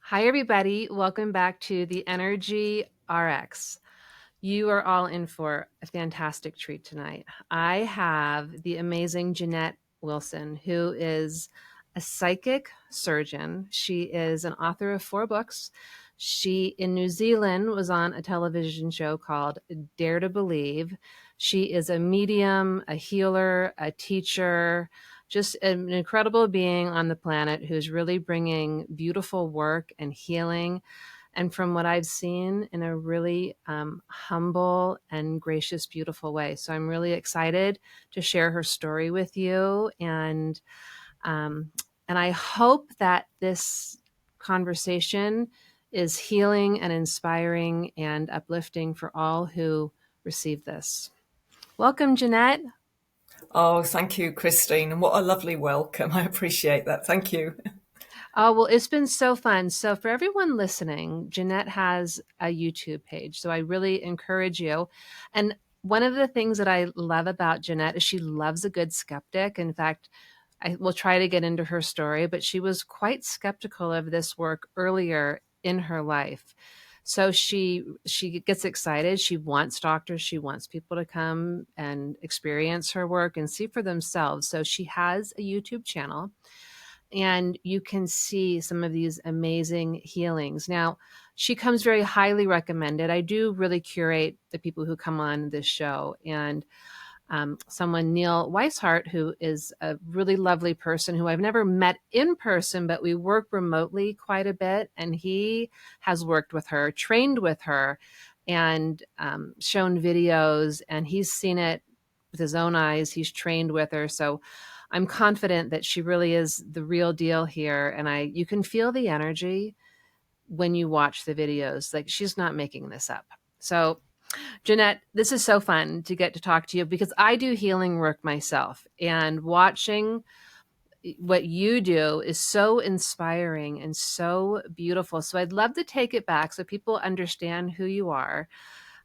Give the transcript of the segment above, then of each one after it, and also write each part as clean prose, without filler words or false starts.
Hi, everybody. Welcome back to the Energy RX. You are all in for a fantastic treat tonight. I have the amazing Jeanette Wilson, who is a psychic surgeon. She is an author of 4 books. She, in New Zealand, was on a television show called Dare to Believe. She is a medium, a healer, a teacher, just an incredible being on the planet who's really bringing beautiful work and healing. And from what I've seen, in a really humble and gracious, beautiful way. So I'm really excited to share her story with you. Um, and I hope that this conversation is healing and inspiring and uplifting for all who receive this. Welcome, Jeanette. Oh, thank you, Christine. And what a lovely welcome. I appreciate that. Thank you. Oh, well, it's been so fun. So, for everyone listening, Jeanette has a YouTube page. So, I really encourage you. And one of the things that I love about Jeanette is she loves a good skeptic. In fact, I will try to get into her story, but she was quite skeptical of this work earlier in her life. So she gets excited. She wants doctors. She wants people to come and experience her work and see for themselves. So she has a YouTube channel and you can see some of these amazing healings. Now, she comes very highly recommended. I do really curate the people who come on this show, and someone, Neil Weishart, who is a really lovely person who I've never met in person, but we work remotely quite a bit, and he has worked with her, trained with her, and shown videos, and he's seen it with his own eyes. He's trained with her, so I'm confident that she really is the real deal here. And you can feel the energy when you watch the videos. Like, she's not making this up. So, Jeanette, this is so fun to get to talk to you because I do healing work myself, and watching what you do is so inspiring and so beautiful. So I'd love to take it back so people understand who you are.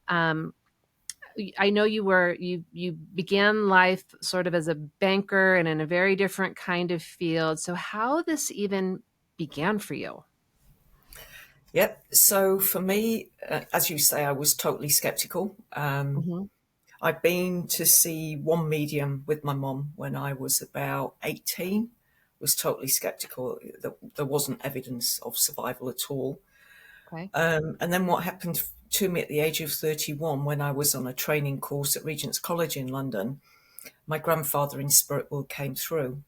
Um, I know you began life sort of as a banker and in a very different kind of field. So how this even began for you? Yep. So for me, as you say, I was totally skeptical. Hmm. I'd been to see one medium with my mum when I was about 18. Was totally skeptical that there wasn't evidence of survival at all. Okay. And then what happened to me at the age of 31 when I was on a training course at Regent's College in London, my grandfather in spirit world came through.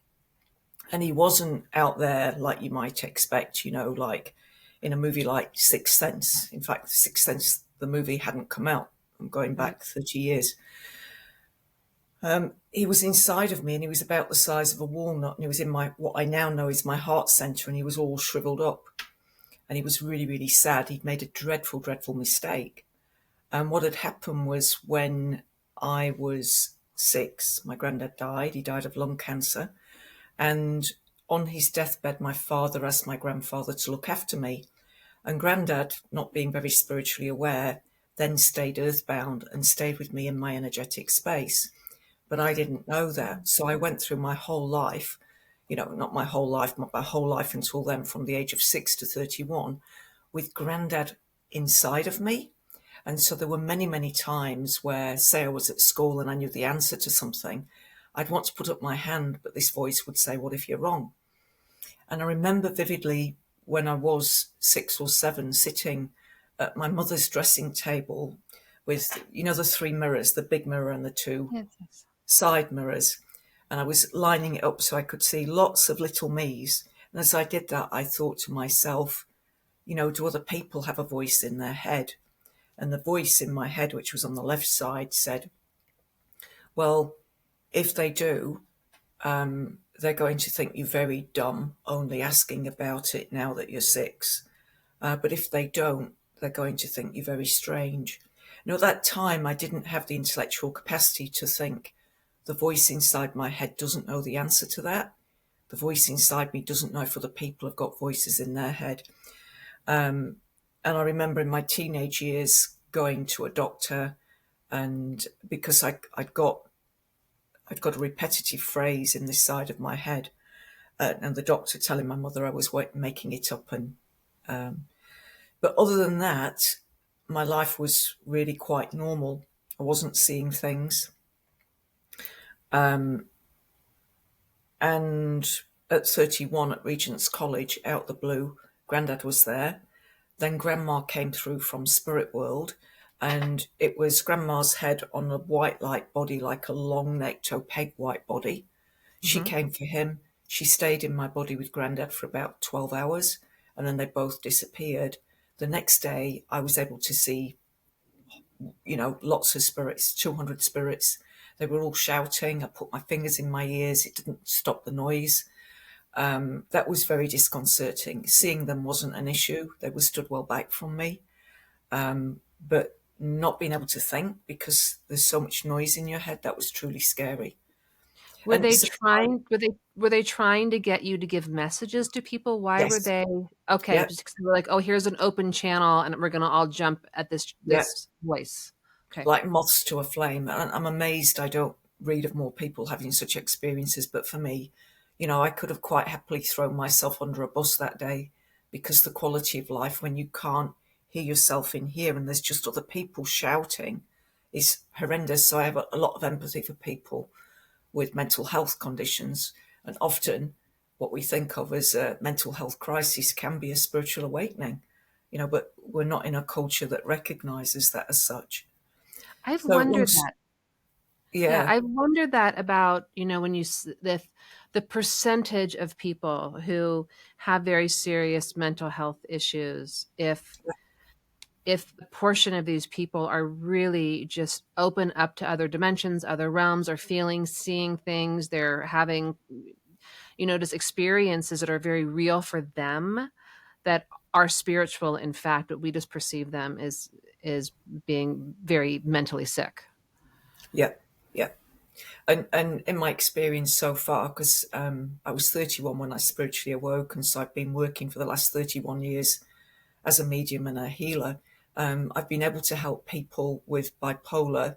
And he wasn't out there like you might expect, like in a movie like Sixth Sense. In fact, Sixth Sense, the movie hadn't come out. I'm going Right. back 30 years. He was inside of me and he was about the size of a walnut, and he was in what I now know is my heart center, and he was all shriveled up. And he was really, really sad. He'd made a dreadful, dreadful mistake. And what had happened was when I was 6, my granddad died. He died of lung cancer. And on his deathbed, my father asked my grandfather to look after me. And granddad, not being very spiritually aware, then stayed earthbound and stayed with me in my energetic space. But I didn't know that. So I went through my whole life, not my whole life, but my whole life until then, from the age of 6 to 31, with granddad inside of me. And so there were many, many times where, say I was at school and I knew the answer to something, I'd want to put up my hand, but this voice would say, what if you're wrong? And I remember vividly when I was 6 or 7 sitting at my mother's dressing table with, the 3 mirrors, the big mirror and the two Yes. Yes. side mirrors. And I was lining it up so I could see lots of little me's. And as I did that, I thought to myself, do other people have a voice in their head? And the voice in my head, which was on the left side, said, well, if they do, they're going to think you very dumb, only asking about it now that you're 6. But if they don't, they're going to think you very strange. At that time, I didn't have the intellectual capacity to think the voice inside my head doesn't know the answer to that. The voice inside me doesn't know if other people have got voices in their head. And I remember in my teenage years going to a doctor, and because I'd got a repetitive phrase in this side of my head, and the doctor telling my mother I was making it up and But other than that, my life was really quite normal. I wasn't seeing things. And at 31 at Regent's College, out the blue, Grandad was there. Then Grandma came through from Spirit World, and it was Grandma's head on a white light body, like a long-necked opaque white body. She Hmm. came for him. She stayed in my body with Grandad for about 12 hours, and then they both disappeared. The next day, I was able to see, lots of spirits, 200 spirits. They were all shouting. I put my fingers in my ears. It didn't stop the noise. That was very disconcerting. Seeing them wasn't an issue. They were stood well back from me. But not being able to think because there's so much noise in your head, that was truly scary. Were And they it's a time, trying were they trying to get you to give messages to people? Why were yes, they okay, yeah, just 'cause they were like, "Oh, here's an open channel and we're gonna all jump at yeah, this voice." Okay. like moths to a flame. And I'm amazed I don't read of more people having such experiences. But for me, I could have quite happily thrown myself under a bus that day because the quality of life when you can't hear yourself in here and there's just other people shouting is horrendous. So I have a lot of empathy for people with mental health conditions. And often what we think of as a mental health crisis can be a spiritual awakening, but we're not in a culture that recognizes that as such. I've So wondered once, that. Yeah, yeah, I've wondered that about, when the percentage of people who have very serious mental health issues, if a portion of these people are really just open up to other dimensions, other realms, or feeling, seeing things, they're having, just experiences that are very real for them, that are spiritual, in fact, but we just perceive them as being very mentally sick. yeah, yeah. And in my experience so far, because I was 31 when I spiritually awoke, and so I've been working for the last 31 years as a medium and a healer. I've been able to help people with bipolar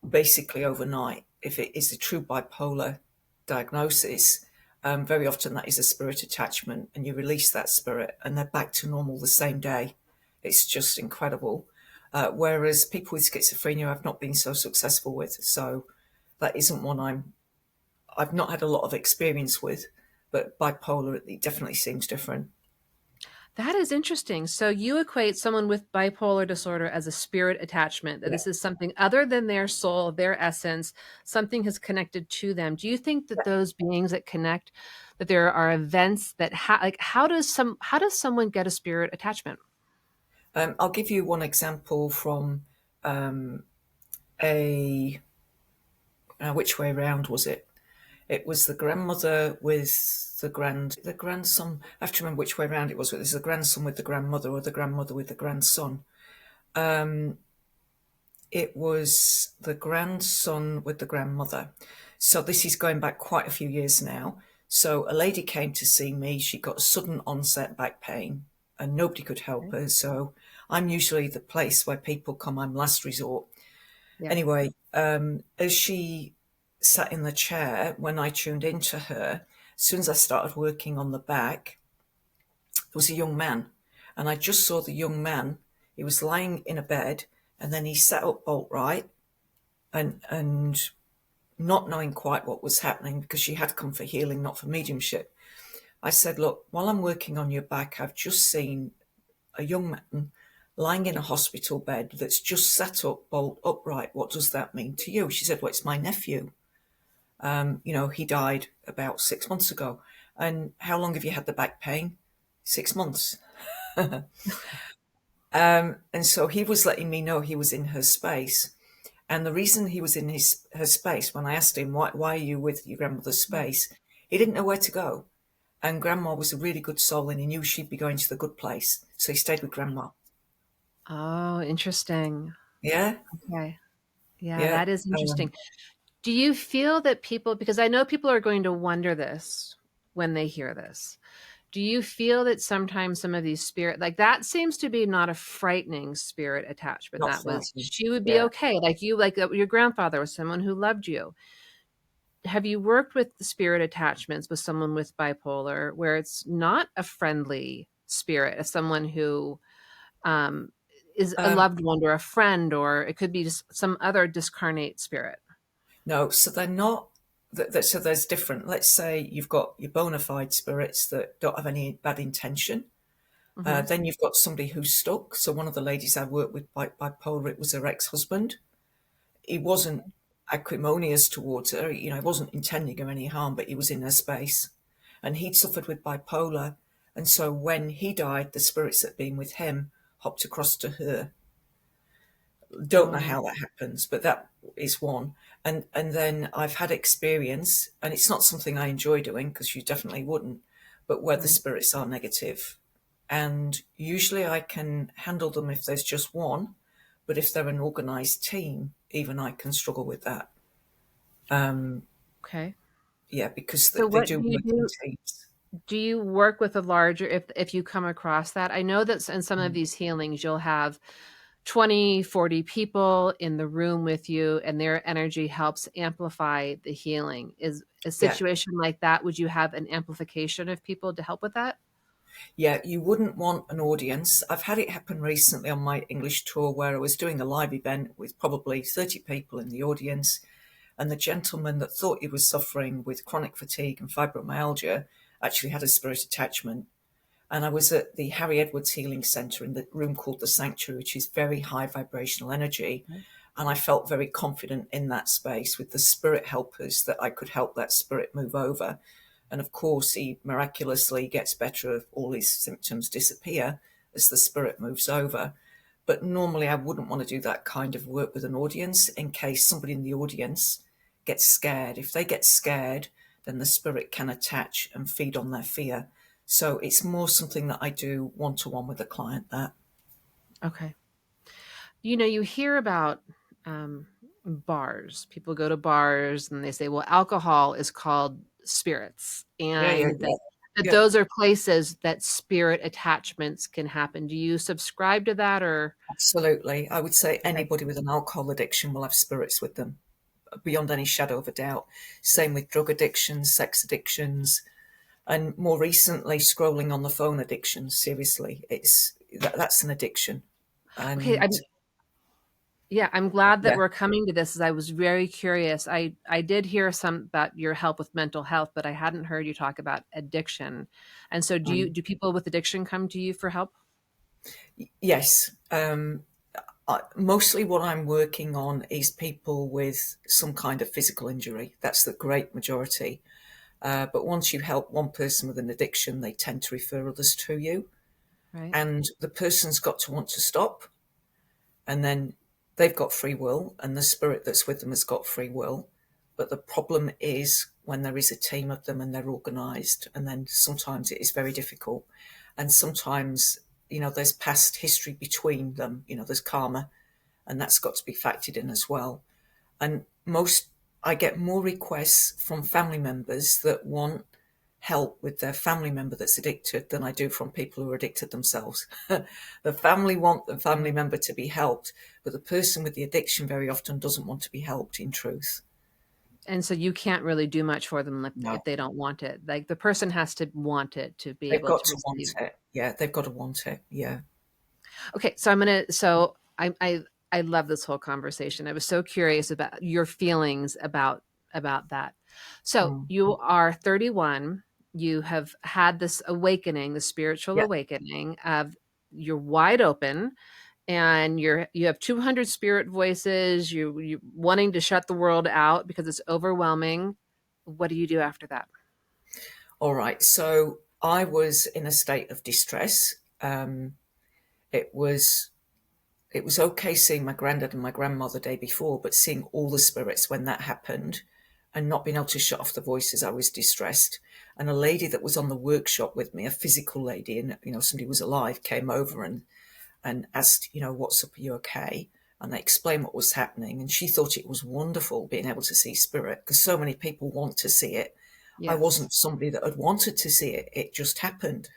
basically overnight. If it is a true bipolar diagnosis, very often that is a spirit attachment, and you release that spirit, and they're back to normal the same day. It's just incredible. Whereas people with schizophrenia, I've not been so successful with. So that isn't one I've not had a lot of experience with, but bipolar it definitely seems different. That is interesting. So you equate someone with bipolar disorder as a spirit attachment, that Yeah. this is something other than their soul, their essence, something has connected to them. Do you think that those beings that connect, that there are events that like how does someone get a spirit attachment? I'll give you one example from a which way round was it? It was the grandmother with the grandson. I have to remember which way round it was. Whether it's the grandson with the grandmother or the grandmother with the grandson. It was the grandson with the grandmother. So this is going back quite a few years now. So a lady came to see me. She got a sudden onset back pain and nobody could help Okay. her. So I'm usually the place where people come. I'm last resort. Yeah. Anyway, as she sat in the chair, when I tuned into her, as soon as I started working on the back, there was a young man. And I just saw the young man. He was lying in a bed and then he sat up bolt right and not knowing quite what was happening because she had come for healing, not for mediumship. I said, look, while I'm working on your back, I've just seen a young man lying in a hospital bed that's just sat up bolt upright. What does that mean to you? She said, well, it's my nephew. He died about 6 months ago. And how long have you had the back pain? 6 months. And so he was letting me know he was in her space. And the reason he was in her space, when I asked him, why are you with your grandmother's space? He didn't know where to go. And grandma was a really good soul and he knew she'd be going to the good place. So he stayed with grandma. Oh, interesting. Yeah. Okay. Yeah, Yeah. that is Um, interesting. Do you feel that people, because I know people are going to wonder this when they hear this, do you feel that sometimes some of these spirit, like that seems to be not a frightening spirit attachment? Not That was, frightening. she would be Yeah. okay. Like your grandfather was someone who loved you. Have you worked with the spirit attachments with someone with bipolar where it's not a friendly spirit, as someone who um, is a Um, loved one or a friend, or it could be just some other discarnate spirit. no, so they're not. So there's different. Let's say you've got your bona fide spirits that don't have any bad intention. Hmm. Then you've got somebody who's stuck. So one of the ladies I worked with bipolar, it was her ex-husband. He wasn't acrimonious towards her. He wasn't intending her any harm, but he was in her space. And he'd suffered with bipolar. And so when he died, the spirits that had been with him hopped across to her. Don't know Oh, how that happens, but that is one. And then I've had experience, and it's not something I enjoy doing because you definitely wouldn't, but where the right. spirits are negative. And usually I can handle them if there's just one, but if they're an organized team, even I can struggle with that. Okay. Yeah, because So they what do do you work in do? teams. Do you work with a larger, if you come across that? I know that in some of Mm. these healings, you'll have 20, 40 people in the room with you, and their energy helps amplify the healing. Is a Yeah, situation like that, would you have an amplification of people to help with that? yeah, you wouldn't want an audience. I've had it happen recently on my English tour where I was doing a live event with probably 30 people in the audience. And the gentleman that thought he was suffering with chronic fatigue and fibromyalgia actually had a spirit attachment. And I was at the Harry Edwards Healing Centre in the room called the Sanctuary, which is very high vibrational energy. Right. And I felt very confident in that space with the spirit helpers that I could help that spirit move over. And of course, he miraculously gets better, all his symptoms disappear as the spirit moves over. But normally, I wouldn't want to do that kind of work with an audience in case somebody in the audience gets scared. If they get scared, then the spirit can attach and feed on their fear. So it's more something that I do one to one with the client. That Okay. You hear about um, bars. People go to bars and they say, well, alcohol is called spirits, yeah, yeah, and yeah, that yeah. those are places that spirit attachments can happen. Do you subscribe to that, or? Absolutely. I would say Okay. anybody with an alcohol addiction will have spirits with them, beyond any shadow of a doubt. Same with drug addictions, sex addictions, and more recently, scrolling on the phone addictions. Seriously, that's an addiction. Okay, And yeah, I'm glad that yeah, we're coming to this, as I was very curious. I did hear some about your help with mental health, but I hadn't heard you talk about addiction. And so do people with addiction come to you for help? yes. Mostly what I'm working on is people with some kind of physical injury. That's the great majority. But once you help one person with an addiction, they tend to refer others to you. Right. And the person's got to want to stop. And then they've got free will, and the spirit that's with them has got free will. But the problem is when there is a team of them and they're organized, and then sometimes it is very difficult. And sometimes, there's past history between them, there's karma, and that's got to be factored in as well. And I get more requests from family members that want help with their family member that's addicted than I do from people who are addicted themselves. The family want the family Right. member to be helped, but the person with the addiction very often doesn't want to be helped in truth. And so you can't really do much for them if No, they don't want it. Like, the person has to want it to be they've able got to to want receive. it. Yeah, they've got to want it. Yeah. Okay, so I love this whole conversation. I was so curious about your feelings about that. So Mm. you are 31. You have had this awakening, the spiritual Yeah. awakening of, you're wide open, and you have 200 spirit voices. You wanting to shut the world out because it's overwhelming. What do you do after that? All right. So I was in a state of distress. It was it was okay seeing my granddad and my grandmother the day before, but seeing all the spirits when that happened and not being able to shut off the voices, I was distressed. And a lady that was on the workshop with me, a physical lady, and somebody who was alive, came over and asked, what's up, are you okay? And I explained what was happening, and she thought it was wonderful being able to see spirit because so many people want to see it. I Yes. wasn't somebody that had wanted to see it; it just happened.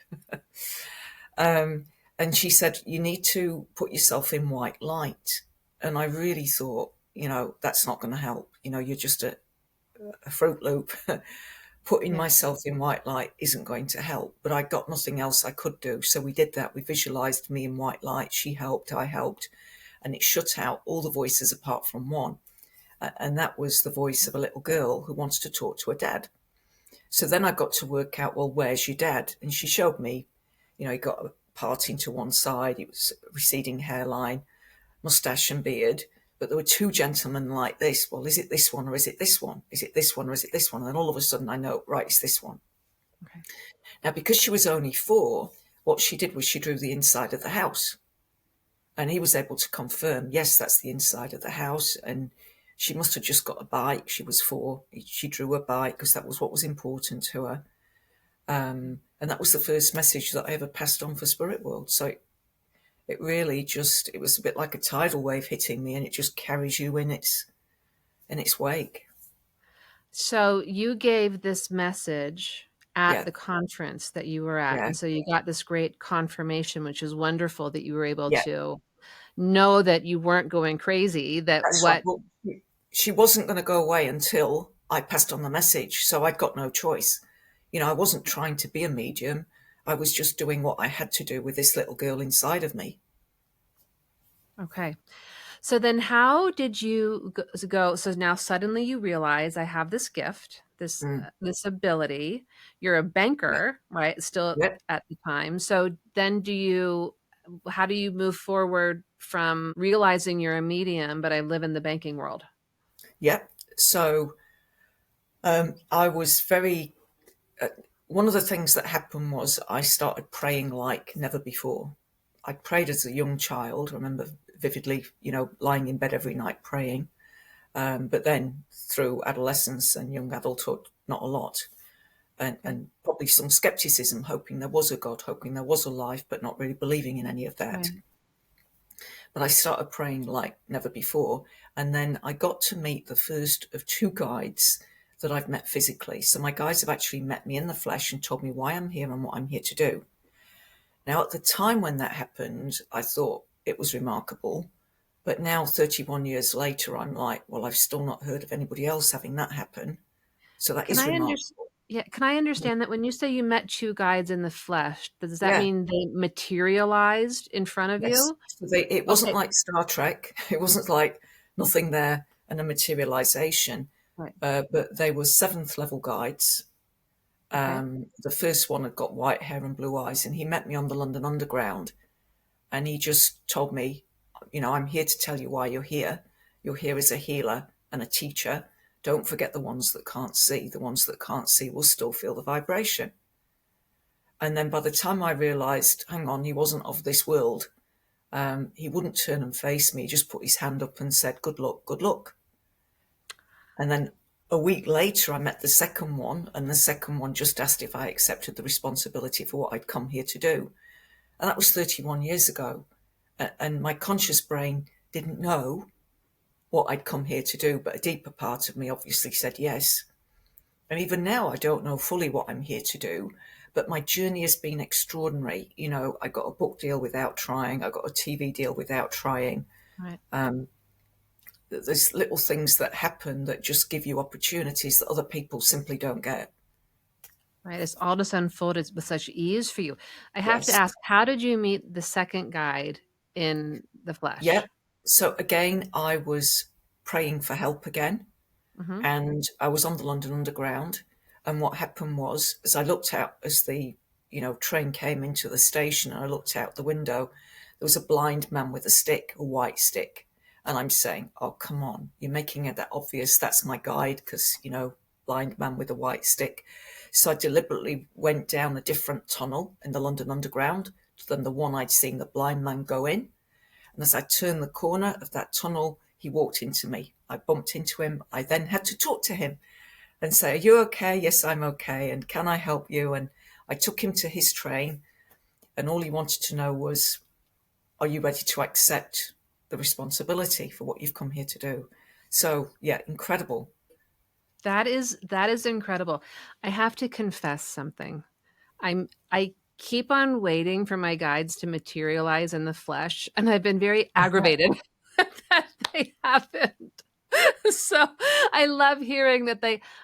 Um, and she said, you need to put yourself in white light. And I really thought, that's not going to help. You're just a Fruit Loop. Putting Yeah. myself in white light isn't going to help, but I got nothing else I could do. So we did that. We visualized me in white light. She helped, I helped, and it shut out all the voices apart from one. And that was the voice of a little girl who wants to talk to her dad. So then I got to work out, well, where's your dad? And she showed me, he got a parting to one side. It was a receding hairline, mustache and beard. But there were two gentlemen like this. Well, is it this one or is it this one? Is it this one or is it this one? And then all of a sudden I know, right, it's this one. Okay. Now, because she was only 4, what she did was she drew the inside of the house. And he was able to confirm, yes, that's the inside of the house. And she must have just got a bike. She was 4. She drew a bike because that was what was important to her. And that was the first message that I ever passed on for Spirit World. So it really just, it was a bit like a tidal wave hitting me, and it just carries you in its wake. So you gave this message at Yeah, the conference that you were at, yeah, and so you got this great confirmation, which is wonderful that you were able yeah. to know that you weren't going crazy, that That's right. what Well, she wasn't going to go away until I passed on the message. So I'd got no choice. I wasn't trying to be a medium. I was just doing what I had to do with this little girl inside of me. okay. So then how did you go so now suddenly you realize I have this gift, Mm. this ability. You're a Yeah, banker, right? Still yeah, at the time. So then how do you move forward from realizing you're a medium, but I live in the banking world? yeah. So I was very. One of the things that happened was I started praying like never before. I prayed as a young child. I remember vividly, lying in bed every night praying. But then through adolescence and young adulthood, not a lot. Okay. And probably some skepticism, hoping there was a God, hoping there was a life, but not really believing in any of that. Right. But I started praying like never before. And then I got to meet the first of 2 guides that I've met physically. So my guides have actually met me in the flesh and told me why I'm here and what I'm here to do. Now, at the time when that happened, I thought it was remarkable. But now, 31 years later, I'm like, well, I've still not heard of anybody else having that happen. So that Can is I under remarkable. Yeah, can I understand that when you say you met 2 guides in the flesh, does that Yeah. mean they materialized in front of Yes. you? So it wasn't Okay. like Star Trek. It wasn't like nothing there and a materialization. Right. But they were 7th level guides. Okay. The first one had got white hair and blue eyes, and he met me on the London Underground. And he just told me, I'm here to tell you why you're here. You're here as a healer and a teacher. Don't forget the ones that can't see. The ones that can't see will still feel the vibration. And then by the time I realized, hang on, he wasn't of this world, he wouldn't turn and face me. He just put his hand up and said, good luck, good luck. And then a week later, I met the second one, and the second one just asked if I accepted the responsibility for what I'd come here to do. And that was 31 years ago. And my conscious brain didn't know what I'd come here to do, but a deeper part of me obviously said yes. And even now, I don't know fully what I'm here to do, but my journey has been extraordinary. I got a book deal without trying. I got a TV deal without trying. Right. There's little things that happen that just give you opportunities that other people simply don't get. Right. It's all just unfolded with such ease for you. I have to Yes. ask, how did you meet the second guide in the Yeah. flesh? So again, I was praying for help again, Mhm. and I was on the London Underground. And what happened was, as I looked out, as the train came into the station, and I looked out the window, there was a blind man with a stick, a white stick, and I'm saying, "Oh, come on, you're making it that obvious. That's my guide, because blind man with a white stick." So I deliberately went down a different tunnel in the London Underground than the one I'd seen the blind man go in. And as I turned the corner of that tunnel, he walked into me. I bumped into him. I then had to talk to him and say, "Are you okay?" "Yes, I'm okay. And can I help you?" And I took him to his train, and all he wanted to know was, "Are you ready to accept the responsibility for what you've come here to do?" So, yeah, incredible. That is incredible. I have to confess something. I keep on waiting for my guides to materialize in the flesh, and I've been very aggravated that they haven't. So I love hearing that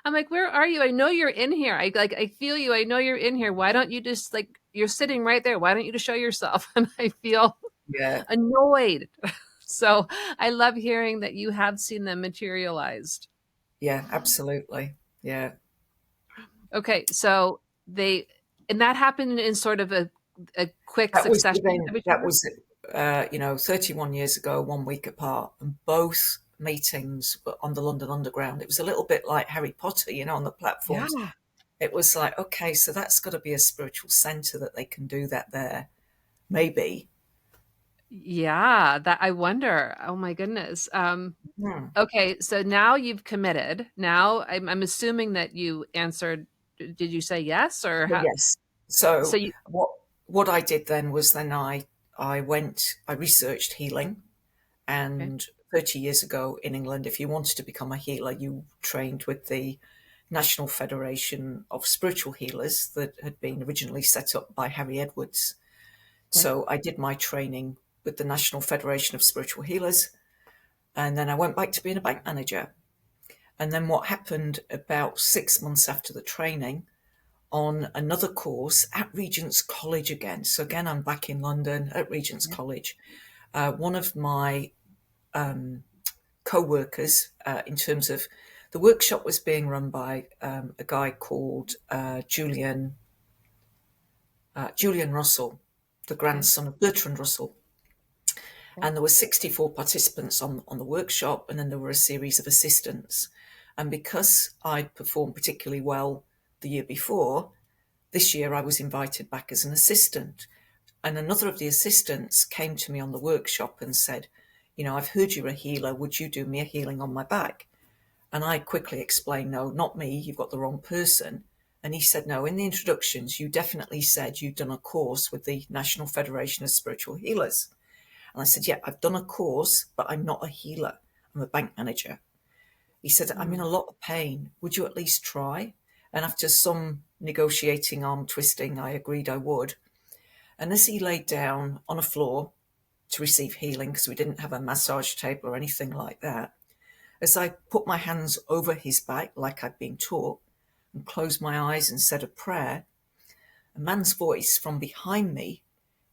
I'm like, where are you? I know you're in here. I feel you. I know you're in here. Why don't you just like you're sitting right there? Why don't you just show yourself? And I feel Yeah, annoyed. So I love hearing that you have seen them materialized. yeah, absolutely. Yeah. Okay, so they and that happened in sort of a quick That was succession within, of each that other? was, 31 years ago, 1 week apart, and both meetings were on the London Underground. It was a little bit like Harry Potter, on the platforms. Yeah. It was like, okay, so that's got to be a spiritual center that they can do that there. Maybe. Yeah, that I wonder. Oh my goodness. Hmm. Okay, so now you've committed. Now I'm assuming that you answered. Did you say yes or Well, how? yes. So So you what I did then was then I researched healing, okay, and 30 years ago in England, if you wanted to become a healer, you trained with the National Federation of Spiritual Healers that had been originally set up by Harry Edwards. okay, So I did my training with the National Federation of Spiritual Healers, and then I went back to being a bank manager. And then what happened about 6 months after the training, on another course at Regent's College again. So again, I'm back in London at Regent's okay, College. One of my co-workers, in terms of the workshop, was being run by a guy called Julian Russell, the okay, grandson of Bertrand Russell. okay, And there were 64 participants on the workshop, and then there were a series of assistants. And because I'd performed particularly well the year before, this year I was invited back as an assistant. And another of the assistants came to me on the workshop and said, I've heard you're a healer. Would you do me a healing on my back? And I quickly explained, no, not me. You've got the wrong person. And he said, no, in the introductions, you definitely said you'd done a course with the National Federation of Spiritual Healers. And I said, yeah, I've done a course, but I'm not a healer. I'm a bank manager. He said, I'm in mm, a lot of pain. Would you at least try? And after some negotiating, arm twisting, I agreed I would. And as he laid down on a floor to receive healing, because we didn't have a massage table or anything like that, as I put my hands over his back like I'd been taught and closed my eyes and said a prayer, a man's voice from behind me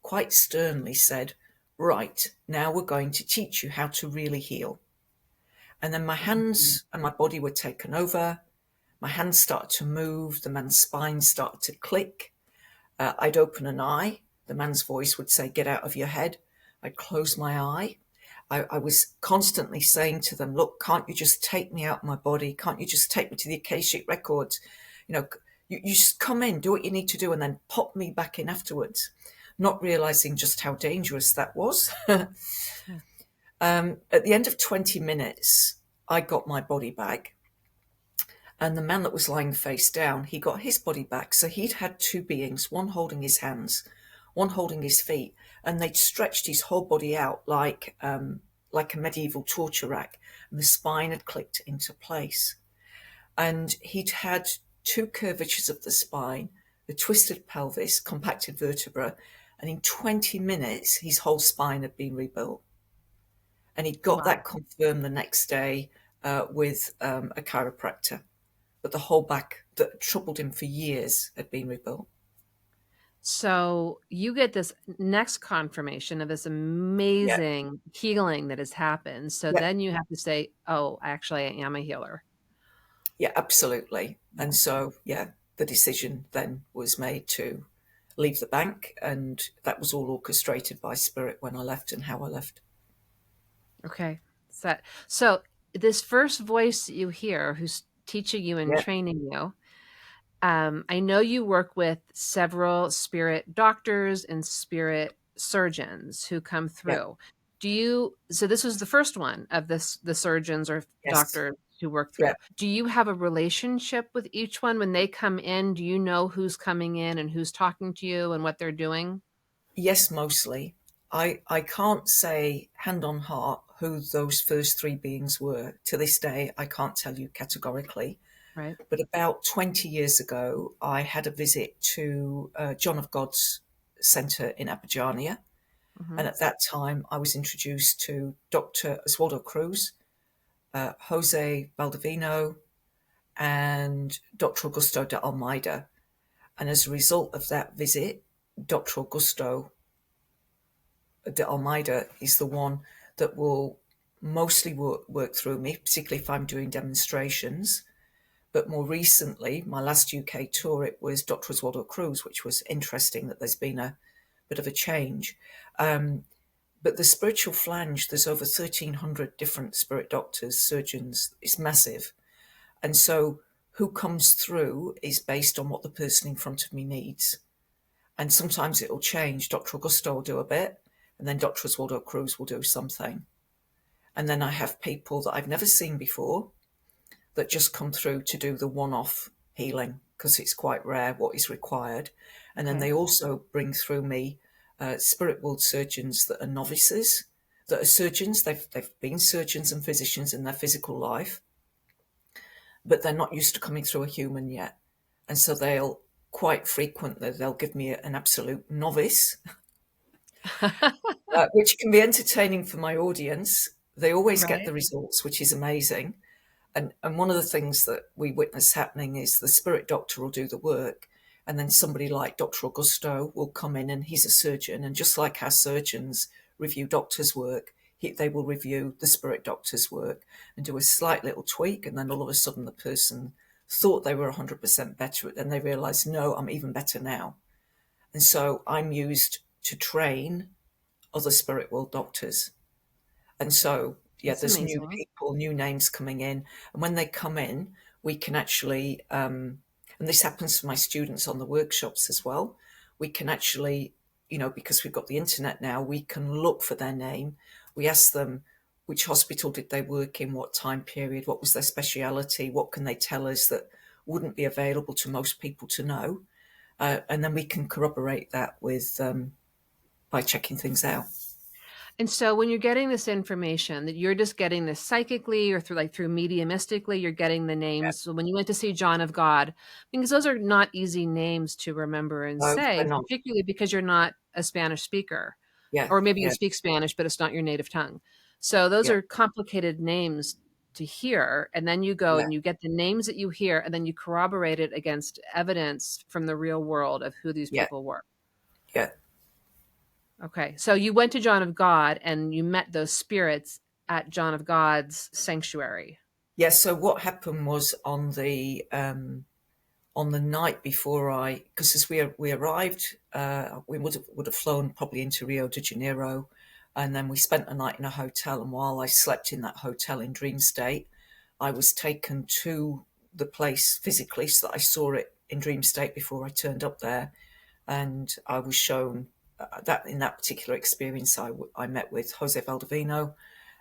quite sternly said, right, now we're going to teach you how to really heal. And then my mm, hands and my body were taken over. My hands started to move. The man's spine started to click. I'd open an eye. The man's voice would say, get out of your head. I'd close my eye. I was constantly saying to them, look, can't you just take me out of my body? Can't you just take me to the Akashic records? You just come in, do what you need to do, and then pop me back in afterwards, not realizing just how dangerous that was. yeah. At the end of 20 minutes, I got my body back. And the man that was lying face down, he got his body back. So he'd had two beings, one holding his hands, one holding his feet, and they'd stretched his whole body out like a medieval torture rack, and the spine had clicked into place. And he'd had two curvatures of the spine, a twisted pelvis, compacted vertebra, and in 20 minutes, his whole spine had been rebuilt. And he got Wow. that confirmed the next day with a chiropractor. But the whole back that troubled him for years had been rebuilt. So you get this next confirmation of this Yeah, amazing healing that has happened. So yeah, then you have to say, "Oh, actually, I am a healer." yeah, absolutely. And so, yeah, the decision then was made to leave the bank, and that was all orchestrated by spirit when I left and how I left. Okay. So this first voice that you hear who's teaching you and Yeah, training you, I know you work with several spirit doctors and spirit surgeons who come yeah, through. So this was the first one of the surgeons or yes, doctors who work yeah, through. Do you have a relationship with each one when they come in? Do you know who's coming in and who's talking to you and what they're doing? yes, mostly. I can't say hand on heart who those first three beings were. To this day, I can't tell you categorically. Right. But about 20 years ago, I had a visit to John of God's Centre in Hmm. And at that time, I was introduced to Dr. Oswaldo Cruz, Jose Baldovino, and Dr. Augusto de Almeida. And as a result of that visit, Dr. Augusto de Almeida is the one that will mostly work through me, particularly if I'm doing demonstrations. But more recently, my last UK tour, it was Dr. Oswaldo Cruz, which was interesting that there's been a bit of a change. But the spiritual flange, there's over 1,300 different spirit doctors, surgeons. It's massive. And so who comes through is based on what the person in front of me needs. And sometimes it'll change. Dr. Augusto will do a bit, and then Dr. Oswaldo Cruz will do something. And then I have people that I've never seen before that just come through to do the one-off healing because it's quite rare what is required. And then Okay. they also bring through me spirit world surgeons that are novices, that are surgeons. They've been surgeons and physicians in their physical life, but they're not used to coming through a human yet. And so they'll quite frequently, they'll give me an absolute novice, which can be entertaining for my audience. They always get Right. the results, which is amazing. And one of the things that we witness happening is the spirit doctor will do the work, and then somebody like Dr. Augusto will come in, and he's a surgeon. And just like our surgeons review doctors' work, they will review the spirit doctor's work and do a slight little tweak. And then all of a sudden, the person thought they were 100% better, and they realize, no, I'm even better now. And so I'm used to train other spirit world doctors. And so, yeah, That's there's new amazing. people, new names coming in. And when they come in, we can actually, and this happens for my students on the workshops as well, we can actually, because we've got the internet now, we can look for their name. We ask them which hospital did they work in, what time period, what was their speciality, what can they tell us that wouldn't be available to most people to know. And then we can corroborate that with by checking things out. And so when you're getting this information, that you're just getting this psychically or through mediumistically, you're getting the Yeah. names. So when you went to see John of God, because those are not easy names to remember and No, say, they're not. particularly because you're not a Spanish speaker, Yeah, or maybe you yeah, speak Spanish, but it's not your native tongue. So those yeah, are complicated names to hear. And then you go yeah, and you get the names that you hear, and then you corroborate it against evidence from the real world of who these yeah, people were. yeah. Okay. So you went to John of God and you met those spirits at John of God's sanctuary. Yeah, so what happened was on the night before because as we arrived, we would have flown probably into Rio de Janeiro, and then we spent a night in a hotel. And while I slept in that hotel in dream state, I was taken to the place physically so that I saw it in dream state before I turned up there, and I was shown that in that particular experience, I met with Jose Valdivino,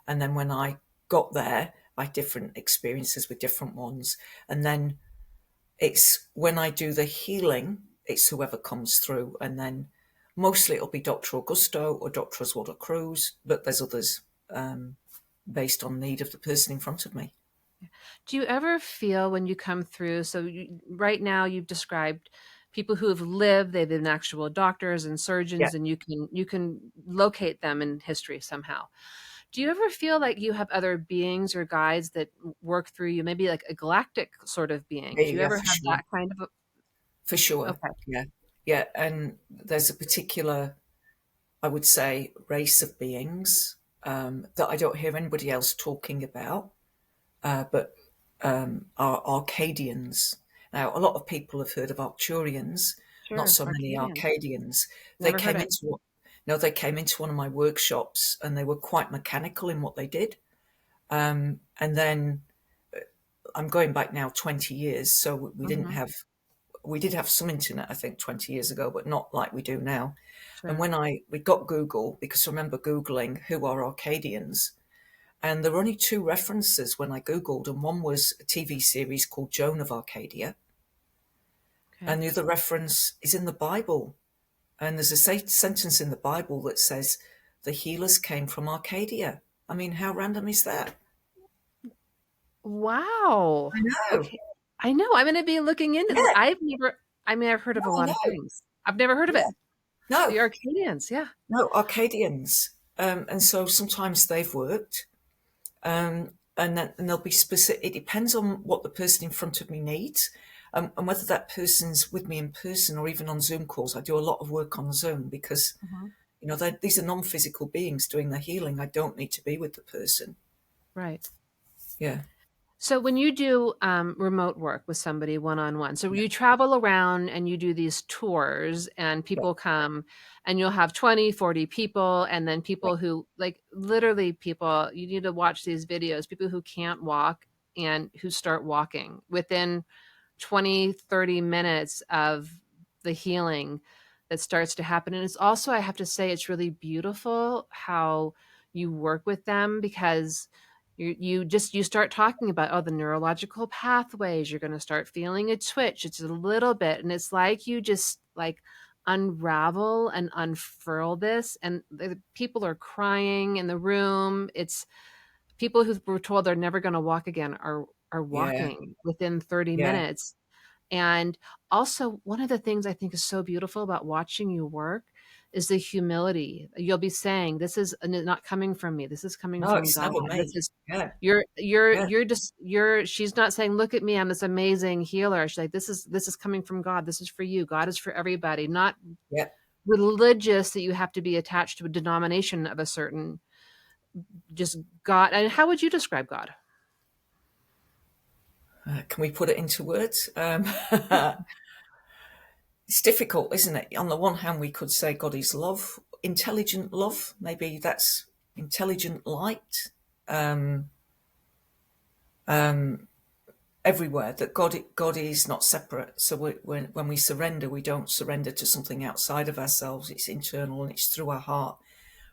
and then when I got there, I had different experiences with different ones, and then it's when I do the healing, it's whoever comes through, and then mostly it'll be Dr. Augusto or Dr. Oswaldo Cruz, but there's others based on need of the person in front of me. Do you ever feel when you come through? So right now you've described people who have lived, they've been actual doctors and Yeah, surgeons, and you can locate them in history somehow. Do you ever feel like you have other beings or guides that work through you, maybe like a galactic sort of being? yeah, Do you yeah, ever for have sure, that kind of for sure. okay. Yeah, yeah, and there's a particular, I would say, race of beings that I don't hear anybody else talking about, but are Arcadians. Now, a lot of people have heard of Arcturians, not Sure, so many Arcadian. Arcadians. They Never heard came it. into no, they came into one of my workshops and they were quite mechanical in what they did. And then I'm going back now 20 years, so Mhm. we did have some internet, I think, 20 years ago, but not like we do now. And Sure. when we got Google, because I remember Googling who are Arcadians, and there were only two references when I Googled, and one was a TV series called Joan of Arcadia, Okay. and the other reference is in the Bible. And there's a sentence in the Bible that says, the healers came from Arcadia. I mean, how random is that? Wow. I know. Okay. I know, I'm gonna be looking into this. Yeah, I've heard no, of a I lot of know. things. I've never heard of Yeah, it. no, The Arcadians, yeah. no, Arcadians. And so sometimes they've worked. and there'll be specific. It depends on what the person in front of me needs, and whether that person's with me in person or even on Zoom calls. I do a lot of work on Zoom because Mhm. these are non-physical beings doing the healing. I don't need to be with the person. Right. Yeah, So when you do remote work with somebody one-on-one, so yeah, you travel around and you do these tours and yeah, people come and you'll have 20, 40 people and then yeah, people who like literally people, you need to watch these videos, people who can't walk and who start walking within 20, 30 minutes of the healing that starts to happen. And it's also, I have to say, it's really beautiful how you work with them because you start talking about the neurological pathways. You're going to start feeling a twitch. It's a little bit, and it's like you just like unravel and unfurl this, and the people are crying in the room. It's people who were told they're never going to walk again are yeah, walking within 30 yeah. minutes. And also, one of the things I think is so beautiful about watching you work is the humility. You'll be saying, "This is not coming from me. This is coming No, from it's God. never This me. is Yeah, yeah, you're just you're." She's not saying, "Look at me, I'm this amazing healer." She's like, "This is coming from God. This is for you. God is for everybody." Not yeah. religious that you have to be attached to a denomination of a certain just God. And how would you describe God? Can we put it into words? It's difficult, isn't it? On the one hand, we could say God is love, intelligent love. Maybe that's intelligent light. Um, Everywhere that God is not separate. So when we surrender, we don't surrender to something outside of ourselves. It's internal and it's through our heart.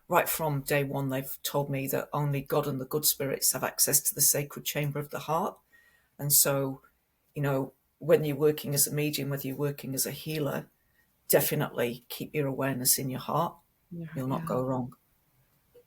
Right from day one, they've told me that only God and the good spirits have access to the sacred chamber of the heart. And so, when you're working as a medium, whether you're working as a healer, definitely keep your awareness in your heart. You'll not Yeah. go wrong.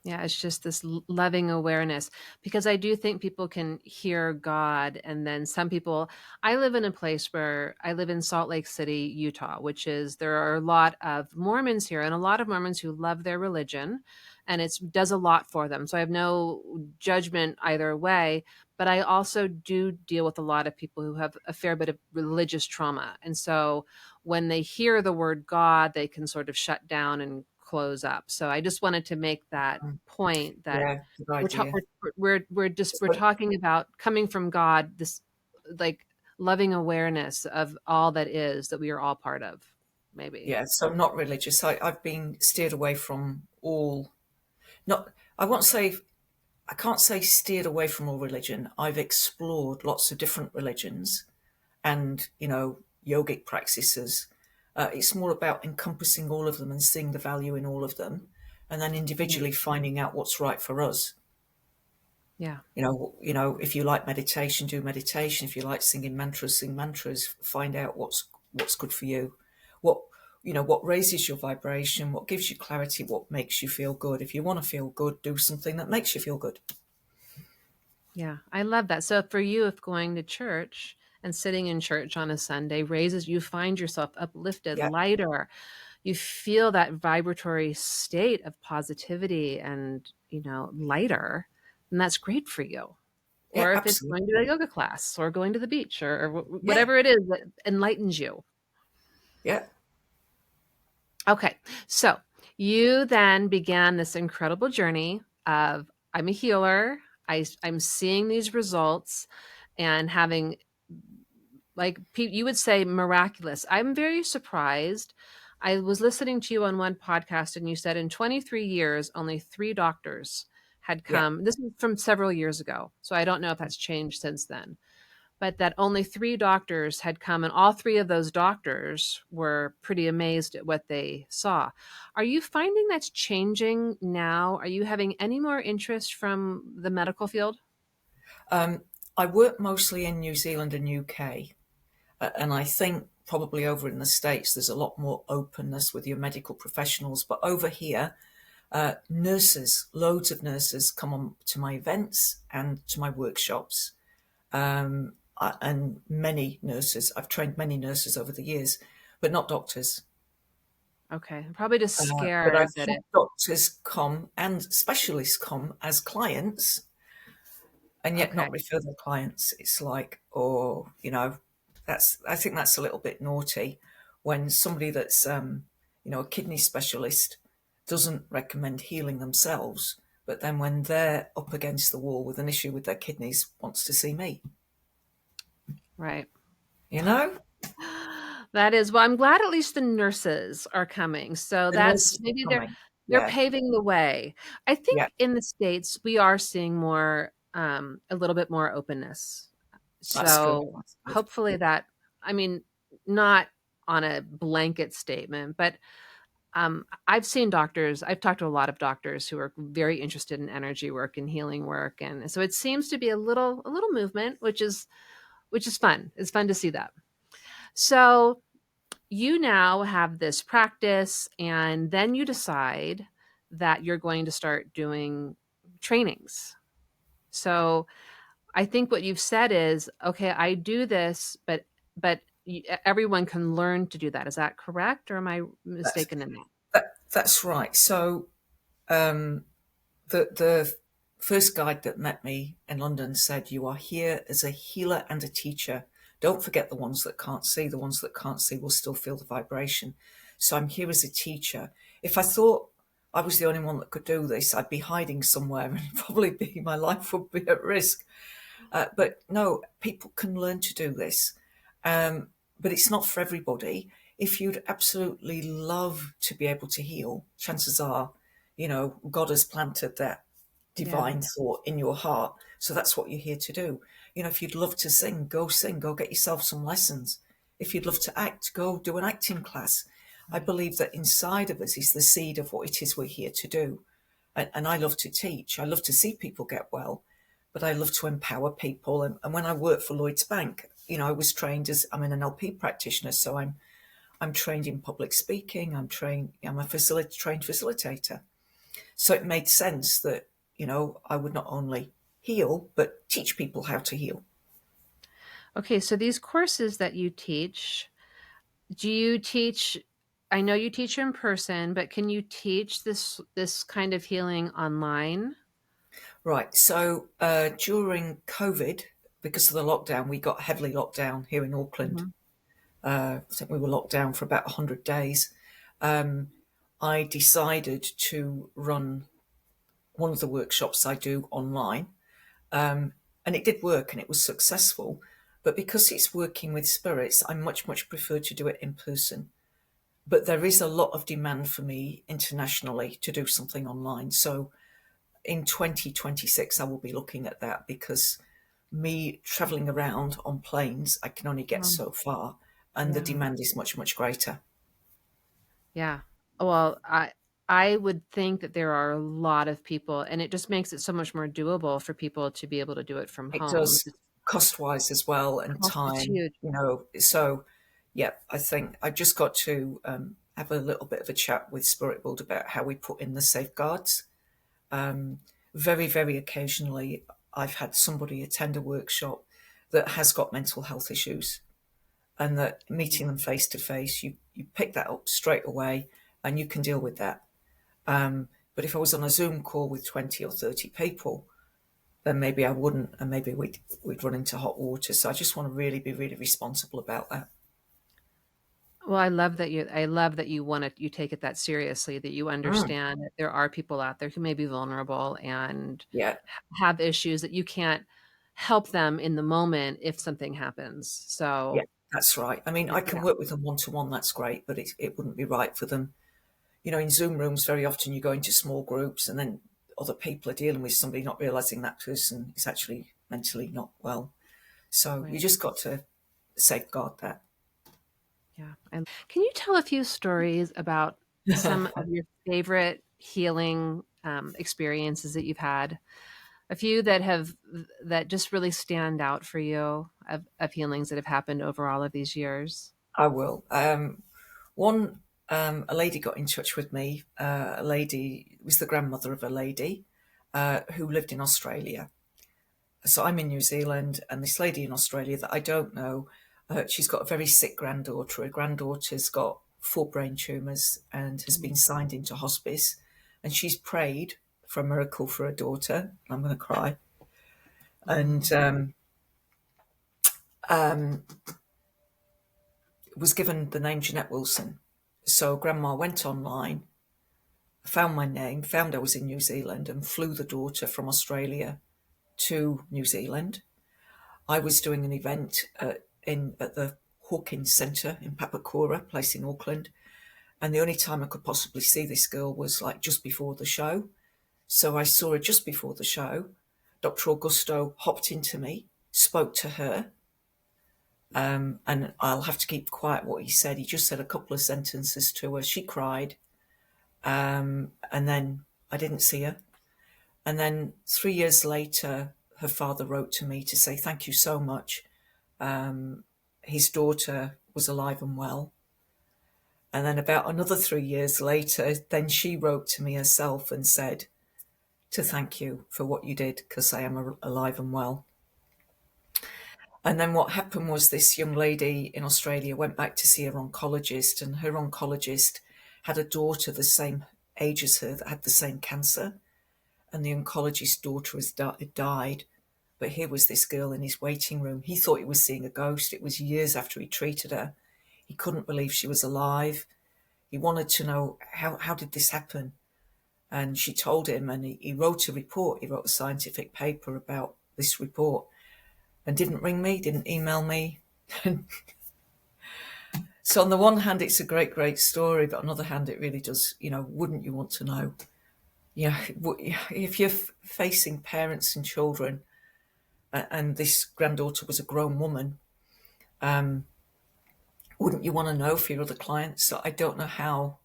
Yeah, it's just this loving awareness because I do think people can hear God. And then some people, I live in a place where I live in Salt Lake City, Utah, which is there are a lot of Mormons here and a lot of Mormons who love their religion and it does a lot for them. So I have no judgment either way. But I also do deal with a lot of people who have a fair bit of religious trauma. And so when they hear the word God, they can sort of shut down and close up. So I just wanted to make that Mm. point that Yeah, good we're ta- idea. we're So, talking about coming from God, this like loving awareness of all that is that we are all part of. Maybe. yeah, so I'm not religious. I've been steered away from all. Not, I won't say I can't say steered away from all religion. I've explored lots of different religions and, yogic practices. It's more about encompassing all of them and seeing the value in all of them, and then Yeah. individually finding out what's right for us. Yeah. If you like meditation, do meditation. If you like singing mantras, sing mantras. Find out what's good for you. What what raises your vibration, what gives you clarity, what makes you feel good. If you want to feel good, do something that makes you feel good. Yeah. I love that. So for you, if going to church and sitting in church on a Sunday raises you find yourself uplifted, Yeah, lighter, you feel that vibratory state of positivity and, lighter, and that's great for you. yeah, Or if it's going to absolutely. a yoga class or going to the beach or Yeah, whatever it is that enlightens you. yeah, Okay. So you then began this incredible journey of I'm a healer. I'm seeing these results and having like you would say miraculous. I'm very surprised. I was listening to you on one podcast and you said in 23 years, only three doctors had yeah. come. This is from several years ago. So I don't know if that's changed since then, but that only three doctors had come and all three of those doctors were pretty amazed at what they saw. Are you finding that's changing now? Are you having any more interest from the medical field? Um, I work mostly in New Zealand and UK, and I think probably over in the States there's a lot more openness with your medical professionals. But over here, nurses, loads of nurses come on to my events and to my workshops. And many nurses, I've trained many nurses over the years, but not doctors. Okay, probably just But I've scared that had it doctors come and specialists come as clients, and yet Okay. not refer their clients. It's like, oh, I think that's a little bit naughty when somebody that's, a kidney specialist doesn't recommend healing themselves, but then when they're up against the wall with an issue with their kidneys, wants to see me, Right. you know? That is, well, I'm glad at least the nurses are coming. So The that's nurses maybe are coming. they're Yeah, paving the way. I yeah, think in the States we are seeing more a little bit more openness. that's good. So That's good. hopefully that, I mean, not on a blanket statement, but I've seen doctors, I've talked to a lot of doctors who are very interested in energy work and healing work. And so it seems to be a little movement, which is fun. It's fun to see that. So you now have this practice, and then you decide that you're going to start doing trainings. So I think what you've said is, okay, I do this, but everyone can learn to do that. Is that correct, or am I That's mistaken in that? that's right. So um, the first guide that met me in London said, "You are here as a healer and a teacher. Don't forget the ones that can't see. The ones that can't see will still feel the vibration. So I'm here as a teacher. If I thought I was the only one that could do this, I'd be hiding somewhere and probably my life would be at risk. But no, people can learn to do this. But it's not for everybody. If you'd absolutely love to be able to heal, chances are, God has planted that Yeah. divine thought in your heart. So that's what you're here to do. If you'd love to sing, go get yourself some lessons. If you'd love to act, go do an acting class. I Right. believe that inside of us is the seed of what it is we're here to do. And I love to teach. I love to see people get well, but I love to empower people. And when I worked for Lloyd's Bank, I was trained I'm an NLP practitioner, so I'm trained in public speaking. I'm a trained facilitator. So it made sense that, I would not only heal, but teach people how to heal. Okay, so these courses that you teach, do you teach, I know you teach in person, but can you teach this kind of healing online? Right. So during COVID, because of the lockdown, we got heavily locked down here in Auckland. Mhm. I think we were locked down for about 100 days. Um, I decided to run one of the workshops I do online. And it did work and it was successful. But because it's working with spirits, I much prefer to do it in person. But there is a lot of demand for me internationally to do something online. So in 2026, I will be looking at that because me traveling around on planes, I can only get Um, so far. And the yeah. demand is much greater. Yeah. Well, I would think that there are a lot of people, and it just makes it so much more doable for people to be able to do it from It home. does cost wise as well and Cost is time, huge. So yeah, I think I just got to have a little bit of a chat with Spirit World about how we put in the safeguards. Very occasionally, I've had somebody attend a workshop that has got mental health issues, and that meeting them face to face, you pick that up straight away and you can deal with that. But if I was on a Zoom call with 20 or 30 people, then maybe I wouldn't, and maybe we'd run into hot water. So I just want to really be really responsible about that. Well, I love that you wanna you take it that seriously, that you Mm, understand that there are people out there who may be vulnerable and yeah, have issues that you can't help them in the moment if something happens. yeah, So, that's right. I mean, I can yeah, work with them one to one. That's great, but it wouldn't be right for them. In Zoom rooms, very often you go into small groups, and then other people are dealing with somebody not realizing that person is actually mentally not well. So you right. just got to safeguard that. Yeah. And can you tell a few stories about some of your favorite healing, experiences that you've had? A few that just really stand out for you of healings that have happened over all of these years? I will. One, a lady got in touch with me. A lady was the grandmother of a lady who lived in Australia. So I'm in New Zealand, and this lady in Australia that I don't know, she's got a very sick granddaughter. Her granddaughter's got 4 brain tumours and has been Mm. signed into hospice. And she's prayed for a miracle for her daughter. I'm going to cry. and um, was given the name Jeanette Wilson. So Grandma went online, found my name, found I was in New Zealand, and flew the daughter from Australia to New Zealand. I was doing an event at the Hawkins Centre in Papakura, place in Auckland, and the only time I could possibly see this girl was like just before the show. So I saw her just before the show. Dr. Augusto hopped into me, spoke to her, and I'll have to keep quiet what he said. He just said a couple of sentences to her. She cried, and then I didn't see her. And then 3 years later, her father wrote to me to say thank you so much. His daughter was alive and well. And then about another 3 years later, then she wrote to me herself and said to thank you for what you did, because I am alive and well. And then what happened was this young lady in Australia went back to see her oncologist, and her oncologist had a daughter the same age as her that had the same cancer. And the oncologist's daughter had died. But here was this girl in his waiting room. He thought he was seeing a ghost. It was years after he treated her. He couldn't believe she was alive. He wanted to know, how did this happen? And she told him, and he wrote a report. He wrote a scientific paper about this report, and didn't ring me, didn't email me. So on the one hand, it's a great, great story, but on the other hand, it really does, wouldn't you want to know? Yeah, if you're facing parents and children, and this granddaughter was a grown woman, wouldn't you want to know for your other clients? So I don't know how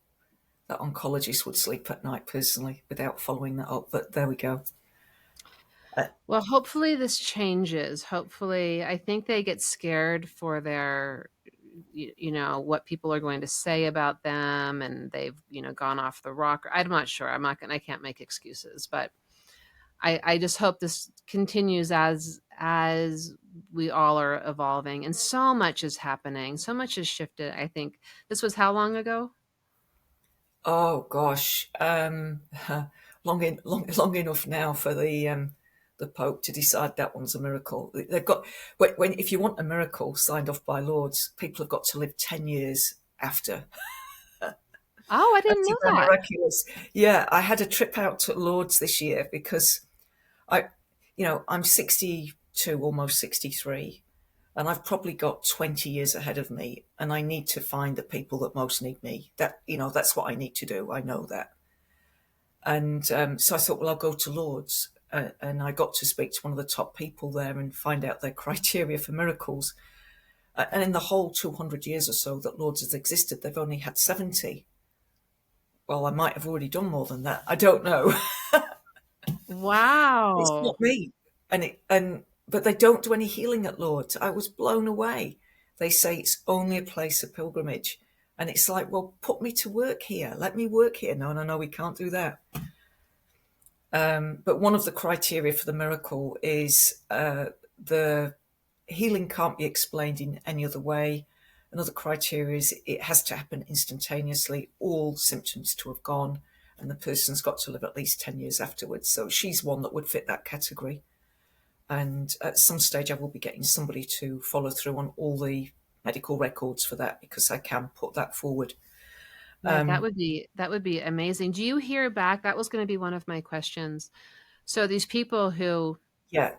that oncologist would sleep at night personally without following that up, but there we go. Well, hopefully this changes. Hopefully, I think they get scared for their, what people are going to say about them, and they've, gone off the rocker. I'm not sure. I can't make excuses, but I just hope this continues as we all are evolving, and so much is happening. So much has shifted. I think this was how long ago? Oh gosh, long enough now for the Pope to decide that one's a miracle. They've got when if you want a miracle signed off by Lords, people have got to live 10 years after. Oh, I didn't After know their that. miraculous. Yeah, I had a trip out to Lords this year because I, I'm 62, almost 63, and I've probably got 20 years ahead of me, and I need to find the people that most need me. That's what I need to do. I know that. And so I thought, well, I'll go to Lords. And I got to speak to one of the top people there and find out their criteria for miracles. And in the whole 200 years or so that Lords has existed, they've only had 70. Well, I might have already done more than that. I don't know. It's not Wow. me. But they don't do any healing at Lourdes. I was blown away. They say it's only a place of pilgrimage. And it's like, well, put me to work here. Let me work here. No, no, no, we can't do that. But one of the criteria for the miracle is the healing can't be explained in any other way. Another criteria is it has to happen instantaneously, all symptoms to have gone, and the person's got to live at least 10 years afterwards. So she's one that would fit that category. And at some stage, I will be getting somebody to follow through on all the medical records for that, because I can put that forward. Yeah, that would be amazing. Do you hear back? That was going to be one of my questions. So these people who Yeah,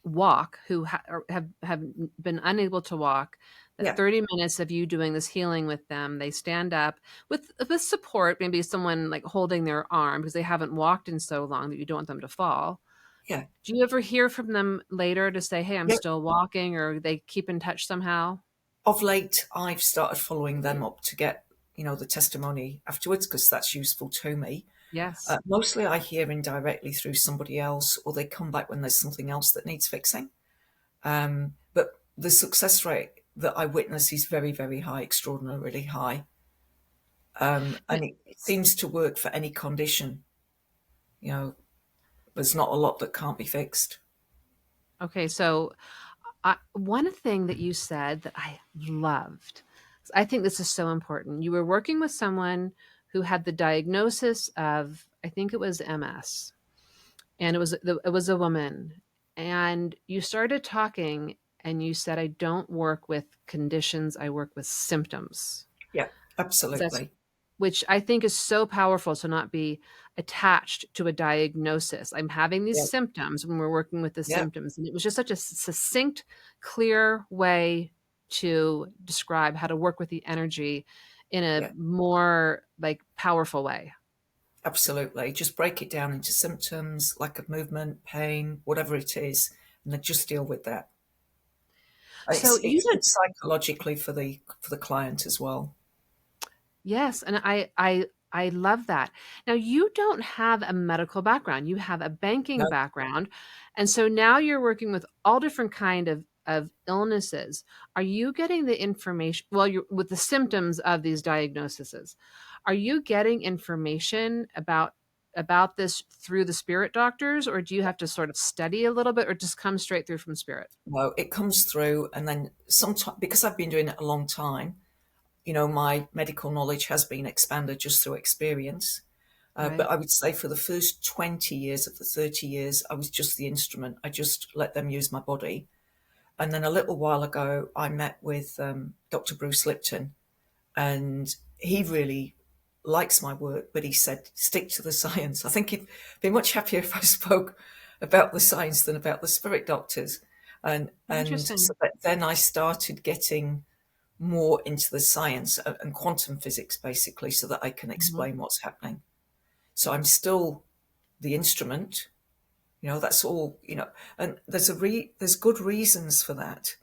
walk, who have been unable to walk, the yeah, 30 minutes of you doing this healing with them, they stand up with support, maybe someone like holding their arm because they haven't walked in so long that you don't want them to fall. yeah. Do you ever hear from them later to say, "Hey, I'm Yeah. still walking," or they keep in touch somehow? Of late, I've started following them up to get, the testimony afterwards, because that's useful to me. Yes. Mostly I hear indirectly through somebody else, or they come back when there's something else that needs fixing. But the success rate that I witness is very, very high, extraordinarily high. And it seems to work for any condition. You know, there's not a lot that can't be fixed. Okay, so one thing that you said that I loved, I think this is so important. You were working with someone who had the diagnosis of, I think it was MS, and it was a woman. and you started talking and you said, I don't work with conditions, I work with symptoms. Yeah, That's absolutely. which I think is so powerful to not be attached to a diagnosis. I'm having these Yeah, symptoms when we're working with the yeah, symptoms. And it was just such a succinct, clear way to describe how to work with the energy in a yeah, more like powerful way. absolutely. Just break it down into symptoms, lack of movement, pain, whatever it is, and then just deal with that. So you It's don't. good psychologically for the client as well. Yes, and I love that. Now you don't have a medical background. You have a banking No, background. And so now you're working with all different kind of illnesses. Are you getting the information well, you're with the symptoms of these diagnoses? Are you getting information about this through the spirit doctors, or do you have to sort of study a little bit, or just come straight through from spirit? no, it comes through, and then sometimes because I've been doing it a long time, my medical knowledge has been expanded just through experience. But Right? I would say for the first 20 years of the 30 years, I was just the instrument. I just let them use my body. And then a little while ago, I met with Dr. Bruce Lipton, and he really likes my work, but he said, stick to the science. I think he'd be much happier if I spoke about the science than about the spirit doctors. And so Interesting. then I started getting more into the science and quantum physics, basically, so that I can Mhm. explain what's happening. So I'm still the instrument, that's all, and there's good reasons for that.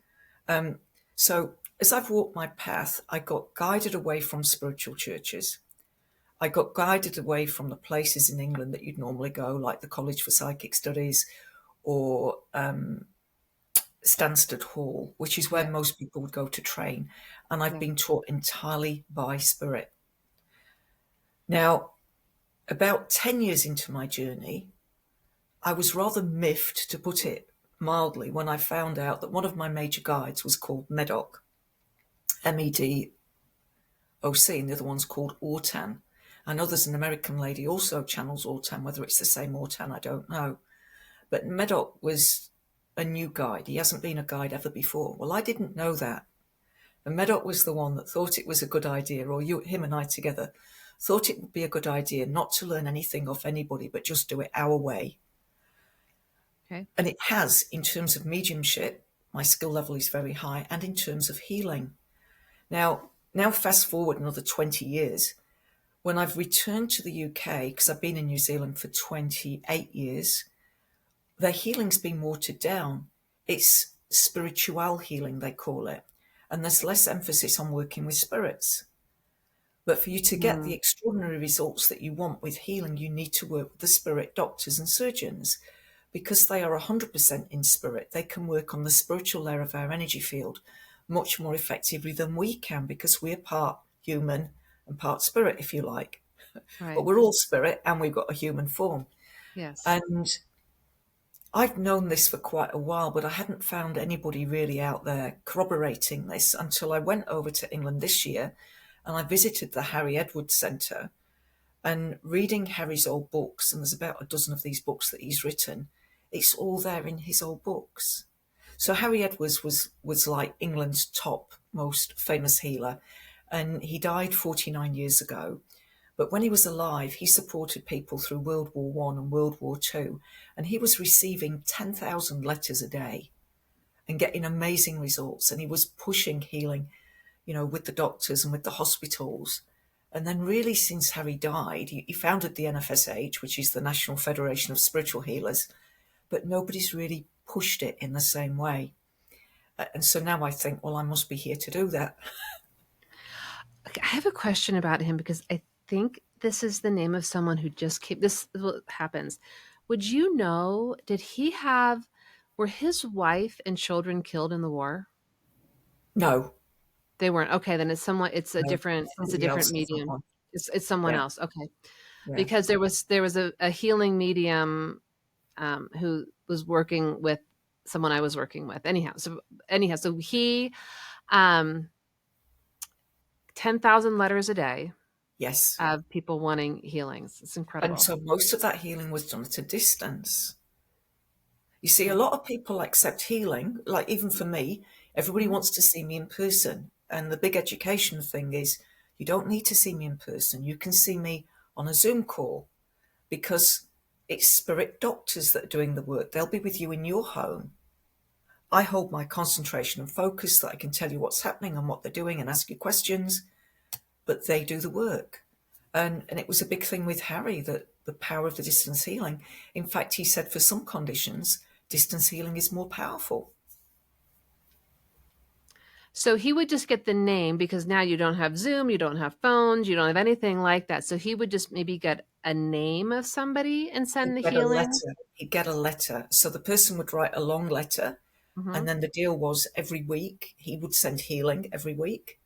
Um, so as I've walked my path, I got guided away from spiritual churches. I got guided away from the places in England that you'd normally go, like the College for Psychic Studies or Stansted Hall, which is where Yeah. most people would go to train. And I've Yeah. been taught entirely by spirit. Now, about 10 years into my journey, I was rather miffed, to put it mildly, when I found out that one of my major guides was called Medoc, Medoc, and the other one's called Ortan. I know there's an American lady also channels Ortan, whether it's the same Ortan, I don't know. But Medoc was a new guide. He hasn't been a guide ever before. Well, I didn't know that. And Medoc was the one that thought it was a good idea, or him and I together, thought it would be a good idea not to learn anything off anybody, but just do it our way. Okay. And it has, in terms of mediumship, my skill level is very high, and in terms of healing. Now fast forward another 20 years, when I've returned to the UK, because I've been in New Zealand for 28 years, their healing's been watered down. It's spiritual healing, they call it. And there's less emphasis on working with spirits. But for you to get the Mm, extraordinary results that you want with healing, you need to work with the spirit doctors and surgeons because they are 100% in spirit. They can work on the spiritual layer of our energy field much more effectively than we can because we're part human and part spirit, if you like. But right. we're all spirit and we've got a human form. Yes. And I've known this for quite a while, but I hadn't found anybody really out there corroborating this until I went over to England this year and I visited the Harry Edwards Centre and reading Harry's old books, and there's about a dozen of these books that he's written, it's all there in his old books. So Harry Edwards was like England's top most famous healer, and he died 49 years ago. But when he was alive, he supported people through World War One and World War Two, and he was receiving 10,000 letters a day and getting amazing results. And he was pushing healing, with the doctors and with the hospitals. And then, really, since Harry died, he founded the NFSH, which is the National Federation of Spiritual Healers, but nobody's really pushed it in the same way. And so now I think, well, I must be here to do that. Okay, I have a question about him because I think this is the name of someone who just came. This is what happens. Would you know, were his wife and children killed in the war? No, They weren't. Okay, then no, it's a somebody different else, I medium. someone. It's someone Yeah, else. Okay. yeah. Because there was a healing medium who was working with someone I was working with. So he um 10,000 letters a day Yes. of people wanting healings. It's And incredible. so most of that healing was done at a distance. You see, a lot of people accept healing, like even for me, everybody Mhm. wants to see me in person. And the big education thing is you don't need to see me in person. You can see me on a Zoom call because it's spirit doctors that are doing the work. They'll be with you in your home. I hold my concentration and focus that I can tell you what's happening and what they're doing and ask you questions, but they do the work. And it was a big thing with Harry that the power of the distance healing. In fact, he said for some conditions, distance healing is more powerful. So he would just get the name because now you don't have Zoom, you don't have phones, you don't have anything like that. So he would just maybe get a name of somebody and He'd send the get a healing. letter. He'd get a letter. So the person would write a long letter. And Mhm. then the deal was every week he would send healing every week.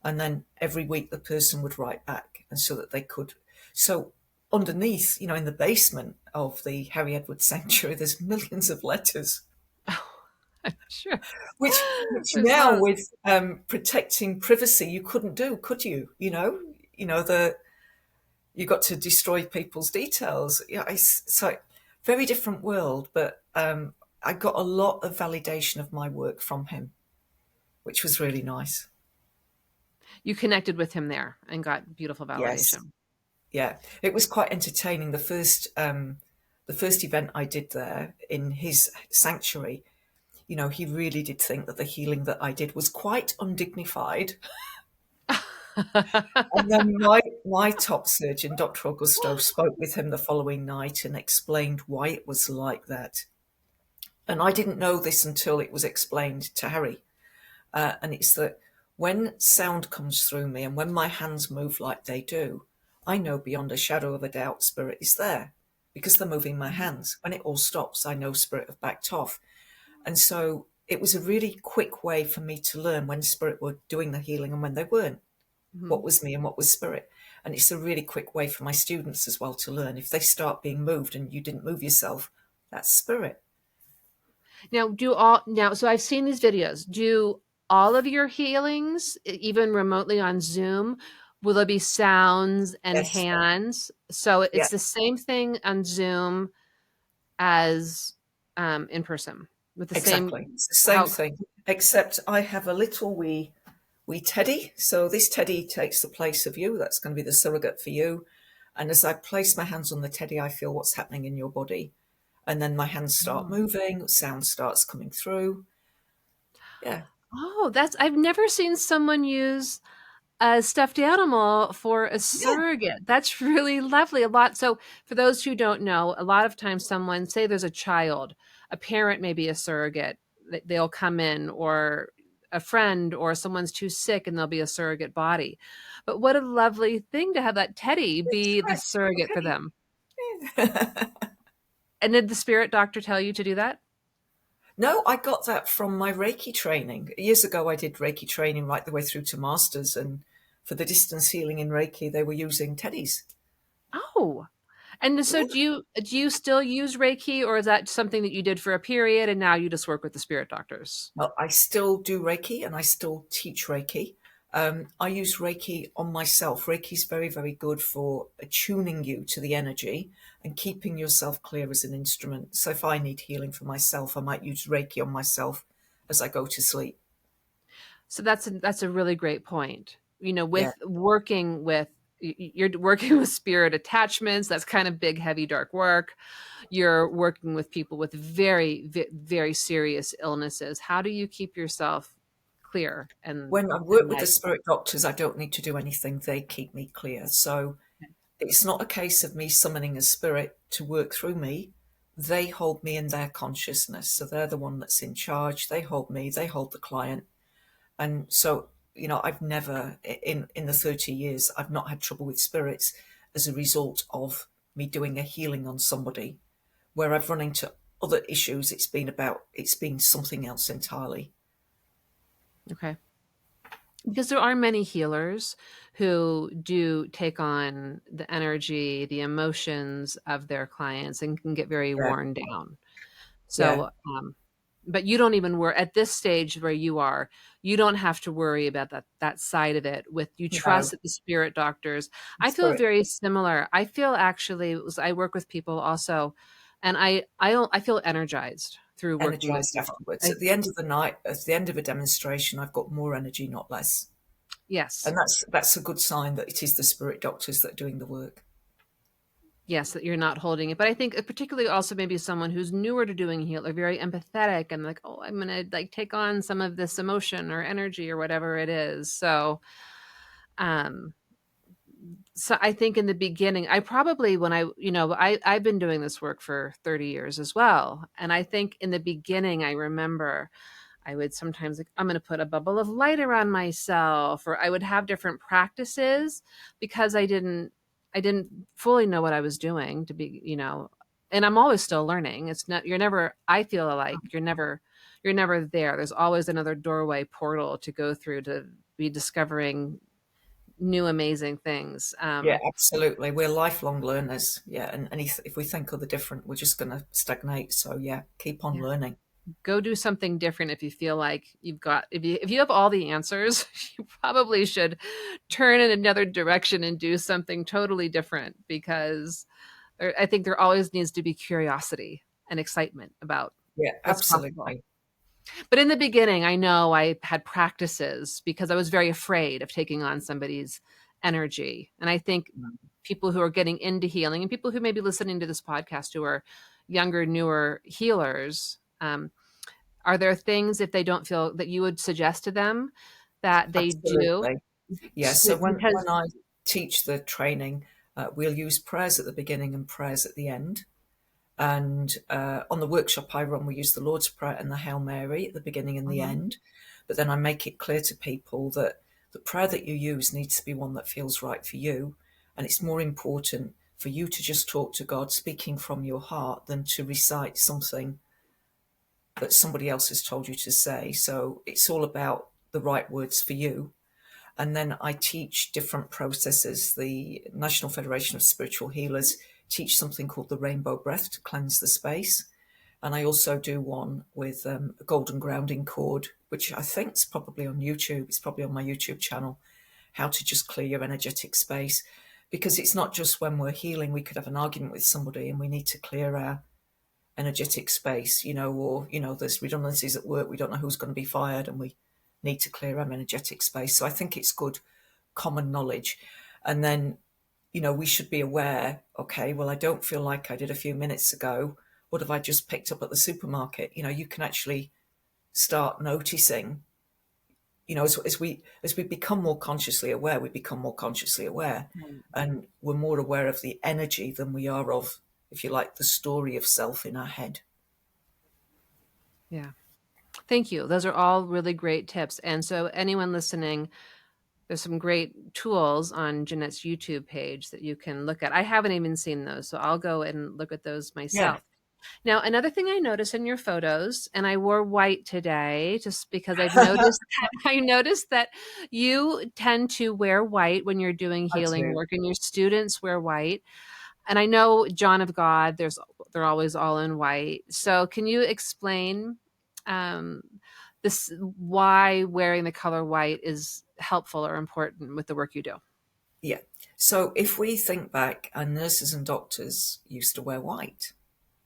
And then every week the person would write back. And so that they could. So underneath, in the basement of the Harry Edwards Sanctuary, there's millions of letters, Oh, I'm sure. which There's now lots. with protecting privacy, you couldn't do, could you? The you got to destroy people's details. Yeah, it's like very different world, but I got a lot of validation of my work from him, which was really nice. You connected with him there and got beautiful Yes, validation. yeah, it was quite entertaining. The first event I did there in his sanctuary, he really did think that the healing that I did was quite undignified. And then my top surgeon, Dr. Augusto, spoke with him the following night and explained why it was like that. And I didn't know this until it was explained to Harry. And it's that when sound comes through me and when my hands move like they do, I know beyond a shadow of a doubt spirit is there because they're moving my hands. When it all stops, I know spirit have backed off. And so it was a really quick way for me to learn when spirit were doing the healing and when they weren't, what Mhm. was me and what was spirit. And it's a really quick way for my students as well to learn. If they start being moved and you didn't move yourself, that's spirit. So I've seen these videos. Do all of your healings, even remotely on Zoom, will there be sounds and Yes. hands? So Yeah, it's the same thing on Zoom as in person with the exactly. same It's the same how thing, except I have a little wee teddy. So this teddy takes the place of you. That's going to be the surrogate for you. And as I place my hands on the teddy, I feel what's happening in your body. And then my hands start Oh. moving, sound starts coming through. Yeah. Oh, that's I've never seen someone use a stuffed animal for a Yeah. surrogate. That's really lovely. A lot. So, for those who don't know, a lot of times someone, say there's a child, a parent may be a surrogate. They'll come in, or a friend, or someone's too sick and there'll be a surrogate body. But what a lovely thing to have that teddy It's be the right. surrogate for Okay. them. Yeah. And did the spirit doctor tell you to do that? No, I got that from my Reiki training. Years ago, I did Reiki training right the way through to masters. And for the distance healing in Reiki, they were using teddies. Oh. And so Yeah. do you still use Reiki, or is that something that you did for a period and now you just work with the spirit doctors? Well, I still do Reiki and I still teach Reiki. I use Reiki on myself. Reiki is very, very good for attuning you to the energy and keeping yourself clear as an instrument. So if I need healing for myself, I might use Reiki on myself as I go to sleep. So that's a really great point. Yeah, With working with you're working with spirit attachments, that's kind of big, heavy, dark work. You're working with people with very, very serious illnesses. How do you keep yourself clear when I and work with the light? spirit doctors, I don't need to do anything. They keep me clear. So it's not a case of me summoning a spirit to work through me. They hold me in their consciousness. So they're the one that's in charge. They hold me, they hold the client. And so, I've never, in the 30 years, I've not had trouble with spirits as a result of me doing a healing on somebody. Where I've run into other issues, it's been something else entirely. Okay. Because there are many healers who do take on the energy, the emotions of their clients and can get very Yeah, worn down. yeah. So, but you don't even worry at this stage where you are, you don't have to worry about that side of it. With you trust No, that the spirit doctors. I feel spirit. very similar. I feel actually, I work with people also, and I feel energized. through working with energized people. afterwards. At the end of the night, at the end of a demonstration, I've got more energy, not less. Yes. And that's a good sign that it is the spirit doctors that are doing the work. Yes, that you're not holding it. But I think particularly also maybe someone who's newer to doing heal, or very empathetic and like, oh, I'm gonna like take on some of this emotion or energy or whatever it is. Um, so I think in the beginning, I probably when I've been doing this work for 30 years as well. And I think in the beginning I remember I would sometimes like, I'm going to put a bubble of light around myself, or I would have different practices because I didn't fully know what I was doing to be. And I'm always still learning. It's not, you're never, I feel like you're never there. There's always another doorway portal to go through to be discovering new amazing things. Yeah, absolutely. We're lifelong learners. Yeah, and if we think of the different, we're just going to stagnate. So yeah, keep on Yeah. learning. Go do something different if you feel like if you have all the answers, you probably should turn in another direction and do something totally different because I think there always needs to be curiosity and excitement about Yeah, what's possible. absolutely. But in the beginning, I know I had practices because I was very afraid of taking on somebody's energy. And I think Mm. people who are getting into healing and people who may be listening to this podcast who are younger, newer healers, are there things if they don't feel that you would suggest to them that they do? Absolutely. Yeah. So when Because I teach the training, we'll use prayers at the beginning and prayers at the end. And on the workshop I run, we use the Lord's Prayer and the Hail Mary at the beginning and the Mhm. end. But then I make it clear to people that the prayer that you use needs to be one that feels right for you. And it's more important for you to just talk to God speaking from your heart than to recite something that somebody else has told you to say. So it's all about the right words for you. And then I teach different processes. The National Federation of Spiritual Healers teach something called the rainbow breath to cleanse the space. And I also do one with a golden grounding cord, which I think is probably on YouTube. It's probably on my YouTube channel, how to just clear your energetic space. Because it's not just when we're healing, we could have an argument with somebody and we need to clear our energetic space, or, there's redundancies at work. We don't know who's going to be fired and we need to clear our energetic space. So I think it's good common knowledge. And then, we should be aware, okay, well, I don't feel like I did a few minutes ago. What have I just picked up at the supermarket? You can actually start noticing, as we become more consciously aware, we become more consciously aware. Right. And we're more aware of the energy than we are of, if you like, the story of self in our head. Yeah. Thank you. Those are all really great tips. And so anyone listening, there's some great tools on Jeanette's YouTube page that you can look at. I haven't even seen those, so I'll go and look at those Yeah. myself. Now, another thing I noticed in your photos, and I wore white today just because I've noticed I noticed that you tend to wear white when you're doing I healing do. work and your students wear white. And I know John of God, they're always all in white. So can you explain um, this why wearing the color white is helpful or important with the work you do? Yeah. So if we think back, our nurses and doctors used to wear white.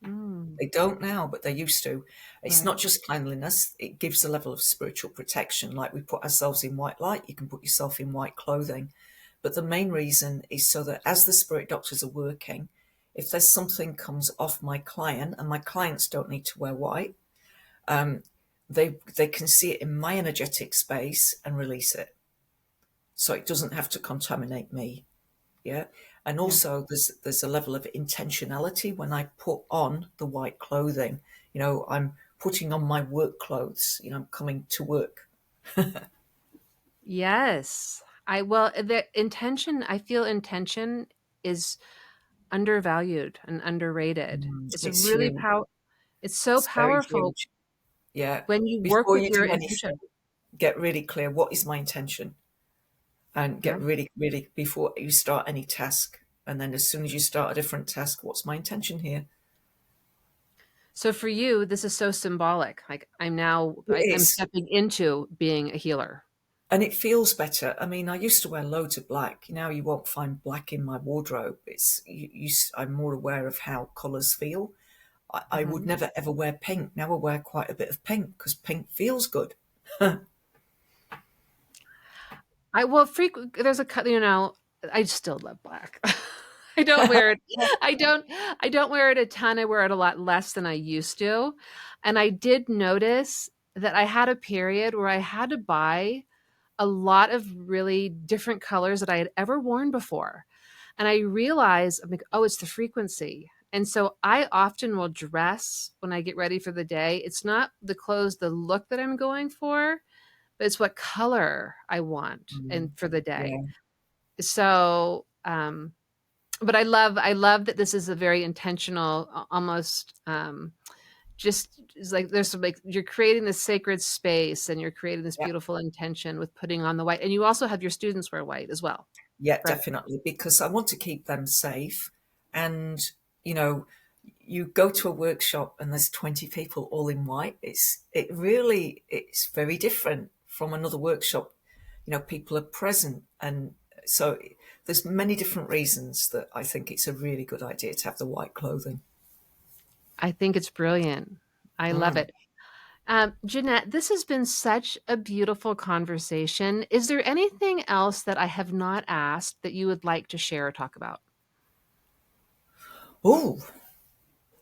Mm, They don't now, but they used to. It's right. not just cleanliness, it gives a level of spiritual protection. Like we put ourselves in white light, you can put yourself in white clothing. But the main reason is so that as the spirit doctors are working, if there's something comes off my client, and my clients don't need to wear white, they can see it in my energetic space and release it. So it doesn't have to contaminate me. Yeah. And Yeah. also there's a level of intentionality when I put on the white clothing. I'm putting on my work clothes, I'm coming to work. Yes. The intention, I feel intention is undervalued and underrated. It's a It's really huge. it's so It's very powerful huge. Yeah. when you work Before with you your do intention. anything, get really clear. What is my intention? And Yeah. get really, really, before you start any task. And then as soon as you start a different task, what's my intention here? So for you, this is so symbolic. Like It I'm is. stepping into being a healer. And it feels better. I mean, I used to wear loads of black. Now you won't find black in my wardrobe. I'm more aware of how colours feel. I would Mhm. never ever wear pink. Now I wear quite a bit of pink because pink feels good. I will frequent there's a you know, I still love black. I don't wear it. I don't I don't wear it a ton. I wear it a lot less than I used to. And I did notice that I had a period where I had to buy a lot of really different colors that I had ever worn before. And I realized, I'm like, oh, it's the frequency. And so I often will dress when I get ready for the day. It's not the clothes, the look that I'm going for, but it's what color I want and Mm, for the day. yeah, So, but I love that this is a very intentional, almost just it's like there's some like you're creating this sacred space and you're creating this yeah, beautiful intention with putting on the white. And you also have your students wear white as well, yeah, correct? definitely. Because I want to keep them safe. And, you know, you go to a workshop and there's 20 people all in white. It's very different from another workshop. You know, people are present. And so there's many different reasons that I think it's a really good idea to have the white clothing. I think it's brilliant. I love Mm. it. Jeanette, this has been such a beautiful conversation. Is there anything else that I have not asked that you would like to share or talk about? Oh,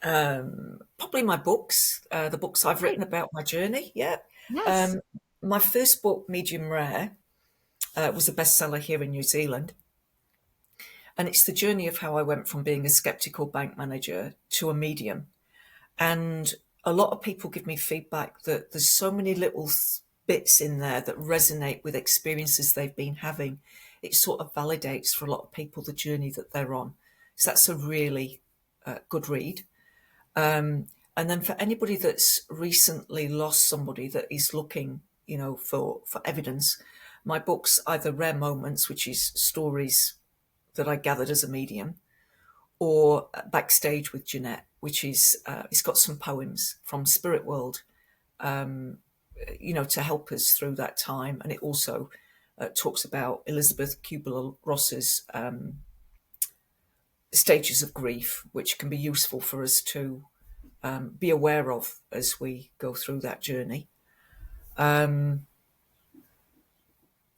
probably my books, the books I've Great. written about my journey. Yeah. Yes. Um, my first book, Medium Rare, was a bestseller here in New Zealand. And it's the journey of how I went from being a skeptical bank manager to a medium. And a lot of people give me feedback that there's so many little bits in there that resonate with experiences they've been having. It sort of validates for a lot of people the journey that they're on. So that's a really good read. And then for anybody that's recently lost somebody that is looking, you know, for evidence, my book's either Rare Moments, which is stories that I gathered as a medium, or Backstage with Jeanette, which is it's got some poems from Spirit World, you know, to help us through that time, and it also talks about Elizabeth Kubler-Ross's stages of grief, which can be useful for us to be aware of as we go through that journey.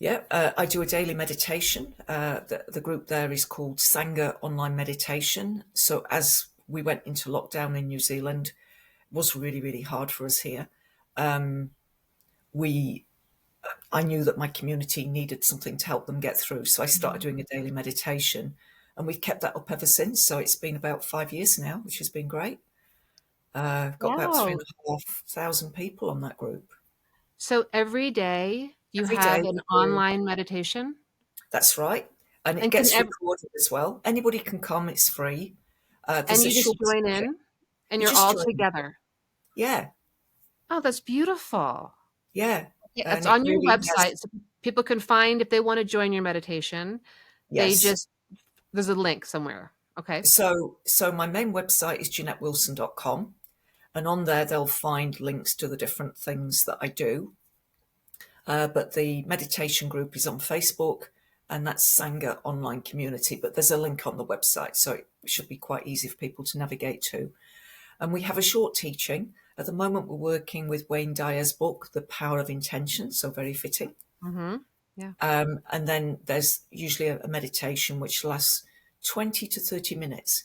Yeah, I do a daily meditation. The group there is called Sangha Online Meditation. So as we went into lockdown in New Zealand, it was really, really hard for us here. We, I knew that my community needed something to help them get through. So I started Mhm. doing a daily meditation, and we've kept that up ever since. So it's been about 5 years now, which has been great. I've got about three Wow. and a half thousand people on that group So every day you every day. have an We do. online meditation That's right. And it and can gets ev recorded as well. Anybody can come, it's free. and There's a you just short join session. in and You you're just all join. together. Yeah, Oh, that's beautiful. yeah. Yeah, it's And it on your really has, website, so people can find if they wanna join your meditation, they yes. just there's a link somewhere. Okay. So my main website is JeanetteWilson.com. And on there, they'll find links to the different things that I do. But the meditation group is on Facebook, and that's Sangha Online Community. But there's a link on the website, so it should be quite easy for people to navigate to. And we have a short teaching. At the moment, we're working with Wayne Dyer's book, The Power of Intention, so very fitting. Mhm. Yeah. And then there's usually a meditation which lasts 20 to 30 minutes.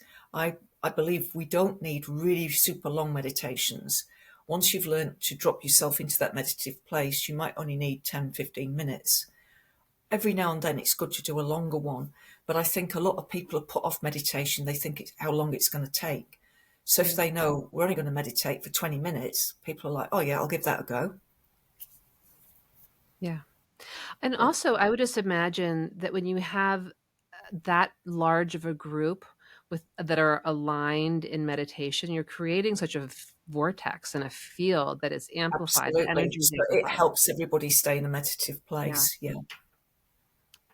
I believe we don't need really super long meditations. Once you've learned to drop yourself into that meditative place, you might only need 10, 15 minutes. Every now and then it's good to do a longer one. But I think a lot of people are put off meditation. They think it's how long it's going to take. So if Yeah. they know we're only going to meditate for 20 minutes, people are like, oh yeah, I'll give that a go. Yeah. And Yeah, also, I would just imagine that when you have that large of a group with that are aligned in meditation, you're creating such a vortex and a field that is amplified, the absolutely. energy is So it amplified. helps everybody stay in a meditative Yeah. place. Yeah.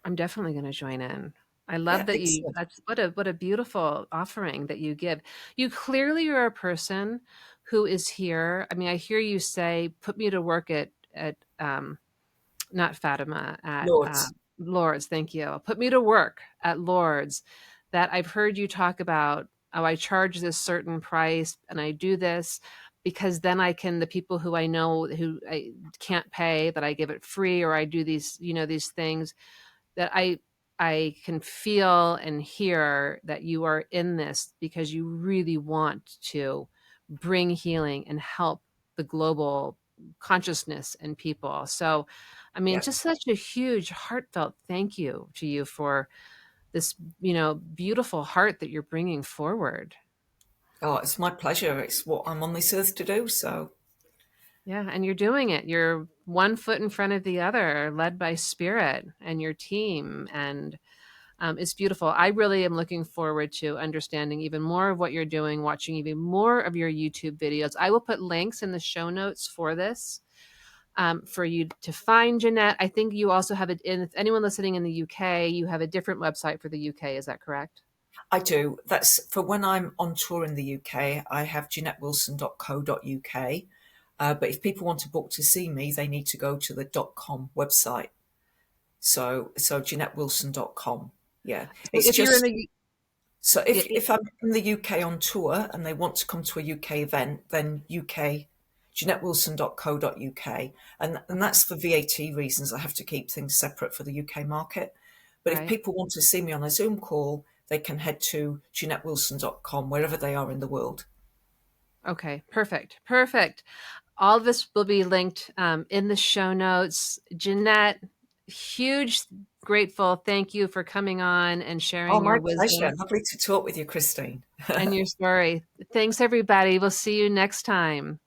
I'm definitely gonna join in. I Yeah, love that you excellent. that's what a beautiful offering that you give. You clearly are a person who is here. I mean, I hear you say, "Put me to work at not Fatima, at, Lords. Lourdes, thank you. Put me to work at Lourdes." That I've heard you talk about oh, I charge this certain price and I do this because then I can, the people who I know who I can't pay, that I give it free, or I do these, these things that I can feel and hear that you are in this because you really want to bring healing and help the global consciousness and people. So, I mean, Yeah. just such a huge heartfelt thank you to you for this, beautiful heart that you're bringing forward. Oh, it's my pleasure. It's what I'm on this earth to do. So, Yeah, and you're doing it. You're one foot in front of the other, led by spirit and your team, and it's beautiful. I really am looking forward to understanding even more of what you're doing, watching even more of your YouTube videos. I will put links in the show notes for this, for you to find Jeanette. I think you also have it in, if anyone listening in the UK, you have a different website for the UK. Is that correct? I do. That's for when I'm on tour in the UK. I have JeanetteWilson.co.uk. But if people want to book to see me, they need to go to the .com website. So JeanetteWilson.com. Yeah. So It's if you're in just, the, so yeah, if I'm in the UK on tour and they want to come to a UK event, then UK, JeanetteWilson.co.uk. And okay, that's for VAT reasons. I have to keep things separate for the UK market. But if right. people want to see me on a Zoom call, they can head to JeanetteWilson.com, wherever they are in the world. Okay, perfect. Perfect. All of this will be linked in the show notes. Jeanette, huge grateful. Thank you for coming on and Oh, sharing my your pleasure. wisdom Lovely to talk with you, Christine. and your story. Thanks, everybody. We'll see you next time.